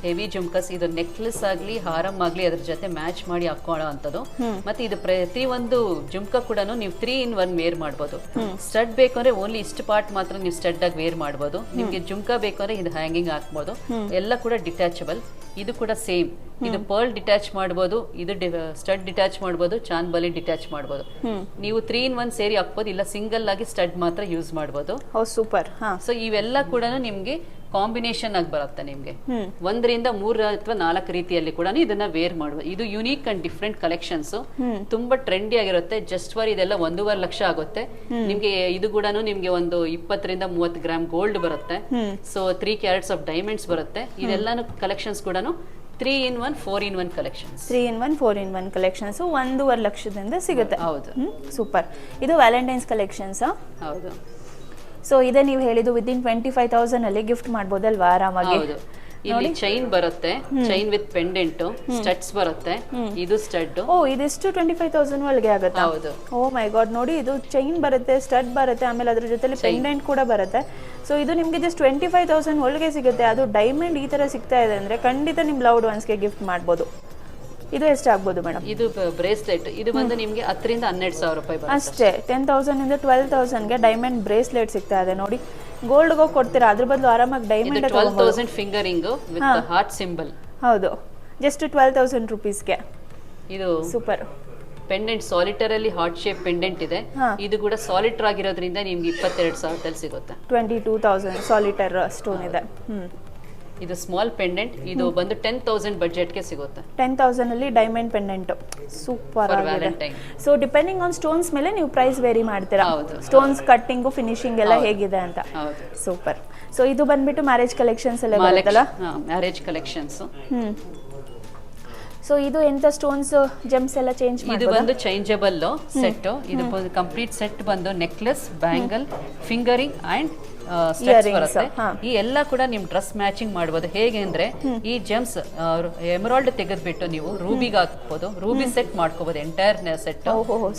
ಹೆವಿ ಜುಮ್ಕಸ್. ಇದು ನೆಕ್ಲೆಸ್ ಆಗ್ಲಿ ಹಾರಂ ಆಗ್ಲಿ ಅದ್ರ ಜೊತೆ ಮ್ಯಾಚ್ ಮಾಡಿ ಹಾಕೊಳ್ಳೋ ಅಂತದ್ದು. ಮತ್ತೆ ಇದು ಪ್ರತಿ ಒಂದು ಜುಮ್ಕ ಕೂಡ ನೀವು 3 in 1 ವೇರ್ ಮಾಡಬಹುದು. ಸ್ಟಡ್ ಬೇಕಂದ್ರೆ ಓನ್ಲಿ ಇಷ್ಟು ಪಾರ್ಟ್ ಮಾತ್ರ ನೀವು ಸ್ಟಡ್ ಆಗಿ ವೇರ್ ಮಾಡಬಹುದು. ನಿಮ್ಗೆ ಜುಮ್ಕ ಬೇಕಂದ್ರೆ ಇದು ಹ್ಯಾಂಗಿಂಗ್ ಹಾಕ್ಬಹುದು. ಎಲ್ಲ ಕೂಡ ಡಿಟ್ಯಾಚಬಲ್. ಇದು ಕೂಡ ಸೇಮ್. ಇದು ಪರ್ಲ್ ಡಿಟ್ಯಾಚ್ ಮಾಡಬಹುದು, ಇದು ಸ್ಟಡ್ ಡಿಟ್ಯಾಚ್ ಮಾಡಬಹುದು, ಚಾಂದ್ಬಾಲಿ ಡಿಟ್ಯಾಚ್ ಮಾಡಬಹುದು. ನೀವು 3 in 1 ಸೇರಿ ಹಾಕ್ಬೋದು, ಇಲ್ಲ ಸಿಂಗಲ್ ಆಗಿ ಸ್ಟಡ್ ಮಾತ್ರ ಯೂಸ್ ಮಾಡಬಹುದು. ಸೂಪರ್. ಸೊ ಇವೆಲ್ಲ ಕೂಡ ನಿಮ್ಗೆ ಕಾಂಬಿನೇಷನ್ ಆಗಿ ಬರುತ್ತೆ. ನಿಮ್ಗೆ 1ರಿಂದ 3 ಅಥವಾ 4 ರೀತಿಯಲ್ಲಿ ಕೂಡ ಇದನ್ನ ವೇರ್ ಮಾಡಬಹುದು. ಇದು ಯುನೀಕ್ ಅಂಡ್ ಡಿಫ್ರೆಂಟ್ ಕಲೆಕ್ಷನ್ಸ್, ತುಂಬಾ ಟ್ರೆಂಡಿ ಆಗಿರುತ್ತೆ. ಜಸ್ಟ್ ಫಾರ್ ಇದೆಲ್ಲ 1.5 ಲಕ್ಷ ಆಗುತ್ತೆ. ನಿಮ್ಗೆ ಇದು ಕೂಡ ನಿಮ್ಗೆ ಒಂದು 20ರಿಂದ 30 ಗ್ರಾಮ್ ಗೋಲ್ಡ್ ಬರುತ್ತೆ. ಸೊ 3 ಕ್ಯಾರೆಟ್ಸ್ ಆಫ್ ಡೈಮಂಡ್ಸ್ ಬರುತ್ತೆ. ಇದೆಲ್ಲಾನು ಕಲೆಕ್ಷನ್ಸ್ ಕೂಡ 3 in 1 4 in 1 collections. 3 in 1 4 in 1 collections 1.5 ಲಕ್ಷದಿಂದ ಸಿಗುತ್ತೆ. ಹೌದು, ಸೂಪರ್. ಇದು ವ್ಯಾಲೆಂಟೈನ್ಸ್ ಕಲೆಕ್ಷನ್ಸ್. ಹೌದು. ಸೊ ಇದೇ ನೀವು ಹೇಳಿದ್ದು ವಿದಿನ್ 25,000 ಅಲ್ಲಿ ಗಿಫ್ಟ್ ಮಾಡ್ಬೋದಲ್ವಾ ಆರಾಮಾಗಿ? ಇಲ್ಲಿ ಚೈನ್ ಬರುತ್ತೆ, ಚೈನ್ ವಿತ್ ಪೆಂಡೆಂಟ್, ಸ್ಟಡ್ಸ್ ಬರುತ್ತೆ. ಇದು ಸ್ಟಡ್. ಓ, ಇದಿಷ್ಟು 25,000 ಒಳಗೆ ಆಗುತ್ತೆ? ಹೌದು. ಓ ಮೈ ಗಾಡ್, ನೋಡಿ ಇದು ಚೈನ್ ಬರುತ್ತೆ, ಸ್ಟಡ್ ಬರುತ್ತೆ, ಆಮೇಲೆ ಅದ್ರ ಜೊತೆಲಿ ಪೆಂಡೆಂಟ್ ಕೂಡ ಬರುತ್ತೆ. ಸೊ ಇದು ನಿಮಗೆ ಜಸ್ಟ್ 25,000 ಒಳಗೆ ಸಿಗುತ್ತೆ. ಅದು ಡೈಮಂಡ್ ಈ ತರ ಸಿಗ್ತಾ ಇದೆ ಅಂದ್ರೆ ಖಂಡಿತ ನಿಮ್ ಲವ್ಡ್ ಒನ್ಸ್ಗೆ ಗಿಫ್ಟ್ ಮಾಡ್ಬೋದು. ಇದು ಎಷ್ಟು ಆಗ್ಬೋದು ಮೇಡಮ್? ಇದು ಬ್ರೇಸ್ಲೆಟ್ ಇದು ಬಂದು ನಿಮಗೆ 10,000 to 12,000 ರೂಪಾಯಿ ಬರುತ್ತೆ ಅಷ್ಟೇ. 10,000 ಇಂದ 12,000ಗೆ ಡೈಮಂಡ್ ಬ್ರೇಸ್ಲೆಟ್ ಸಿಗ್ತಾ ಇದೆ ನೋಡಿ. ಗೋಲ್ಡ್ಗೆ ಹೋಗಿ ಕೊಡ್ತೀರಾ, ಅದ್ರ ಬದಲು ಆರಾಮಾಗಿ diamond 12,000 finger ring with heart symbol. ಹೌದು, ಜಸ್ಟ್ 12,000 ರುಪೀಸ್ಗೆ. ಇದು ಸೂಪರ್ ಪೆಂಡೆಂಟ್ ಸಾಲಿಟರ್ ಅಲ್ಲಿ ಹಾರ್ಟ್ ಶೇಪ್ ಪೆಂಡೆಂಟ್ ಇದೆ. ಇದು ಕೂಡ ಸಾಲಿಟರ್ ಆಗಿರೋದ್ರಿಂದ ನಿಮ್ಗೆ 22,000 ಸಿಗುತ್ತೆ. 22,000 ಸಾಲಿಟರ್ ಸ್ಟೋನ್ ಇದೆ. ಇದು ಸ್ಮಾಲ್ ಪೆಂಡೆಂಟ್, ಇದು ಬಂದು 10,000 ಬಜೆಟ್ಗೆ ಸಿಗುತ್ತೆ. 10,000 ಅಲ್ಲಿ ಡೈಮಂಡ್ ಪೆಂಡೆಂಟ್ ಸೂಪರ್ ಆಗಿದೆ. ಸೊ ಡಿಪೆಂಡಿಂಗ್ ಆನ್ ಸ್ಟೋನ್ಸ್ ಮೇಲೆ ನೀವು ಪ್ರೈಸ್ ವೇರಿ ಮಾಡ್ತೀರಾ, ಸ್ಟೋನ್ಸ್ ಕಟ್ಟಿಂಗು ಫಿನಿಶಿಂಗ್ ಎಲ್ಲ ಹೇಗಿದೆ ಅಂತ. ಸೂಪರ್. ಸೊ ಇದು ಬಂದ್ಬಿಟ್ಟು ಮ್ಯಾರೇಜ್ ಕಲೆಕ್ಷನ್ಸ್ ಎಲ್ಲ ಬರುತ್ತಲ್ಲ? Marriage collections. ಸೊ ಇದು ಎಂತ ಸ್ಟೋನ್ಸ್ ಜೆಮ್ಸ್ ಎಲ್ಲ ಚೇಂಜ್ ಮಾಡಿ? ಇದು ಬಂದು ಚೇಂಜಬಲ್ ಸೆಟ್. ಇದು ಕಂಪ್ಲೀಟ್ ಸೆಟ್ ಬಂದು necklace, bangle, finger ring and steps ಬರುತ್ತೆ. ಈ ಎಲ್ಲ ಕೂಡ ನಿಮ್ ಡ್ರೆಸ್ ಮ್ಯಾಚಿಂಗ್ ಮಾಡಬಹುದು. ಹೇಗೆ ಅಂದ್ರೆ ಈ ಜೆಮ್ಸ್ ಎಮರಾಲ್ಡ್ ತೆಗೆದ್ಬಿಟ್ಟು ನೀವು ರೂಬಿಗೆ ಹಾಕ್ಬೋದು, ರೂಬಿ ಸೆಟ್ ಮಾಡ್ಕೋಬಹುದು ಎಂಟೈರ್ ಸೆಟ್.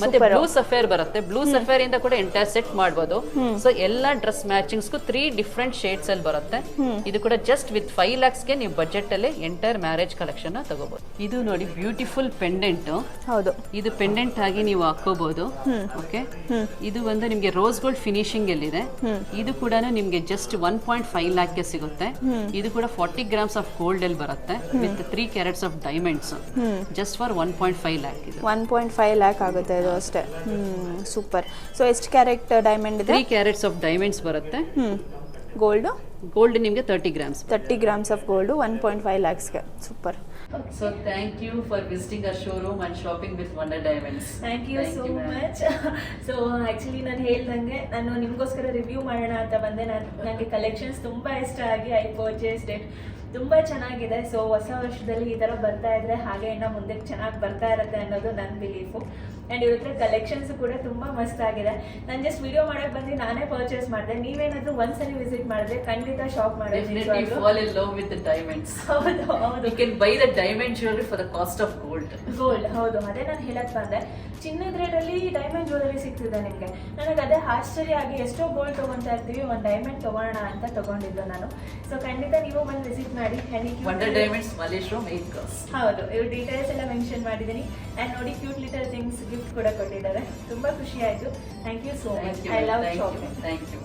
ಮತ್ತೆ ಬ್ಲೂ ಸಫೇರ್ ಬರುತ್ತೆ, ಬ್ಲೂ ಸಫೇರ್ ಇಂದ ಕೂಡ ಎಂಟೈರ್ ಸೆಟ್ ಮಾಡಬಹುದು. ಸೊ ಎಲ್ಲಾ ಡ್ರೆಸ್ ಮ್ಯಾಚಿಂಗ್ಸ್ 3 ಡಿಫ್ರೆಂಟ್ ಶೇಡ್ಸ್ ಅಲ್ಲಿ ಬರುತ್ತೆ. ಇದು ಕೂಡ ಜಸ್ಟ್ ವಿತ್ 5 lakhs ಗೆ ನೀವು ಬಜೆಟ್ ಅಲ್ಲಿ ಎಂಟೈರ್ ಮ್ಯಾರೇಜ್ ಕಲೆಕ್ಷನ್ ತಗೋಬಹುದು. ಇದು ನೋಡಿ ಬ್ಯೂಟಿಫುಲ್ ಪೆಂಡೆಂಟ್. ಹೌದು, ಇದು ಪೆಂಡೆಂಟ್ ಆಗಿ ನೀವು ಹಾಕೋಬಹುದು. ಓಕೆ, ಇದು ಒಂದು ನಿಮ್ಗೆ ರೋಸ್ ಗೋಲ್ಡ್ ಫಿನಿಶಿಂಗ್ ಅಲ್ಲಿ ಇದೆ. ಇದು ಕೂಡ ನಿಮ್ಗೆ ಜಸ್ಟ್ 1.5 lakh ಗೆ ಸಿಗುತ್ತೆ. ಇದು ಕೂಡ 40 grams ಆಫ್ ಗೋಲ್ಡ್ ಅಲ್ಲಿ ಬರುತ್ತೆ with 3 carats of diamonds. Just for 1.5 lakh. ಇದು 1.5 lakh ಆಗುತ್ತೆ ಇದು ಅಷ್ಟೇ. ಸೂಪರ್. ಸೊ ಎಷ್ಟು ಕ್ಯಾರೆಟ್ ಡೈಮಂಡ್ ಇದೆ? 3 carats ಆಫ್ ಡೈಮಂಡ್ಸ್ ಬರುತ್ತೆ. ಗೋಲ್ಡ್ ನಿಮ್ಗೆ 30 grams. 30 grams ಆಫ್ ಗೋಲ್ಡ್ 1.5 lakhsಗೆ. Super. So thank you for visiting our showroom and shopping with Wonder Diamonds. Thank you so much. So actually ನಾನು ಹೇಳ್ದಂಗೆ ನಾನು ನಿಮಗೋಸ್ಕರ review ಮಾಡೋಣ ಅಂತ ಬಂದೆ. ನನಗೆ ಕಲೆಕ್ಷನ್ಸ್ ತುಂಬ ಇಷ್ಟ ಆಗಿ ಐ ಪರ್ಚೇಸ್ಡ್ ಇಟ್. ತುಂಬ ಚೆನ್ನಾಗಿದೆ. ಸೊ ಹೊಸ ವರ್ಷದಲ್ಲಿ ಈ ಥರ ಬರ್ತಾ ಇದ್ರೆ ಹಾಗೆ ಇನ್ನು ಮುಂದಕ್ಕೆ ಚೆನ್ನಾಗಿ ಬರ್ತಾ ಇರುತ್ತೆ ಅನ್ನೋದು ನನ್ನ ಬಿಲೀಫು. ಆ್ಯಂಡ್ ಇವ್ರ ಹತ್ರ ಕಲೆಕ್ಷನ್ಸ್ ಕೂಡ ತುಂಬ ಮಸ್ತ್ ಆಗಿದೆ. ನಾನು ಜಸ್ಟ್ ವಿಡಿಯೋ ಮಾಡಕ್ಕೆ ಬಂದು ನಾನೇ ಪರ್ಚೇಸ್ ಮಾಡಿದೆ. ನೀವೇನಾದರೂ ಒಂದ್ಸಲಿ ವಿಸಿಟ್ ಮಾಡಿದ್ರೆ ಖಂಡಿತ ಶಾಪ್ ಮಾಡಿ. Definitely fall in love with the diamonds. ಹೌದು ಹೌದು. You can buy the diamond jewelry for the cost of gold. ಹೌದು, ಅದೇ ನಾನು ಹೇಳಕ್ ಬಂದೆ. ಚಿನ್ನದ ರೇಟಲ್ಲಿ ಡೈಮಂಡ್ ಜ್ಯುವೆಲರಿ ಸಿಗ್ತಿದೆ ನಿಮಗೆ. ನನಗೆ ಅದೇ ಆಶ್ಚರ್ಯ ಆಗಿ ಎಷ್ಟೋ ಗೋಲ್ಡ್ ತೊಗೊತಾ ಇರ್ತೀವಿ, ಒಂದು ಡೈಮಂಡ್ ತೊಗೊಳ್ಳೋಣ ಅಂತ ತೊಗೊಂಡಿದ್ದು ನಾನು. ಸೊ ಖಂಡಿತ ನೀವು ಬಂದು ವಿಸಿಟ್ ಮಾಡಿ. Wonder Diamonds Malleshwaram 8 Cross. ಹೌದು, ಇವ್ರು ಡೀಟೇಲ್ಸ್ ಎಲ್ಲ ಮೆನ್ಷನ್ ಮಾಡಿದ್ದೀನಿ. ಆ್ಯಂಡ್ ನೋಡಿ ಕ್ಯೂಟ್ ಲಿಟಲ್ ಥಿಂಗ್ಸ್ ಗಿಫ್ಟ್ ಕೂಡ ಕೊಟ್ಟಿದ್ದಾರೆ. ತುಂಬ ಖುಷಿ ಆಯಿತು. Thank you so much. I love shopping. Thank you.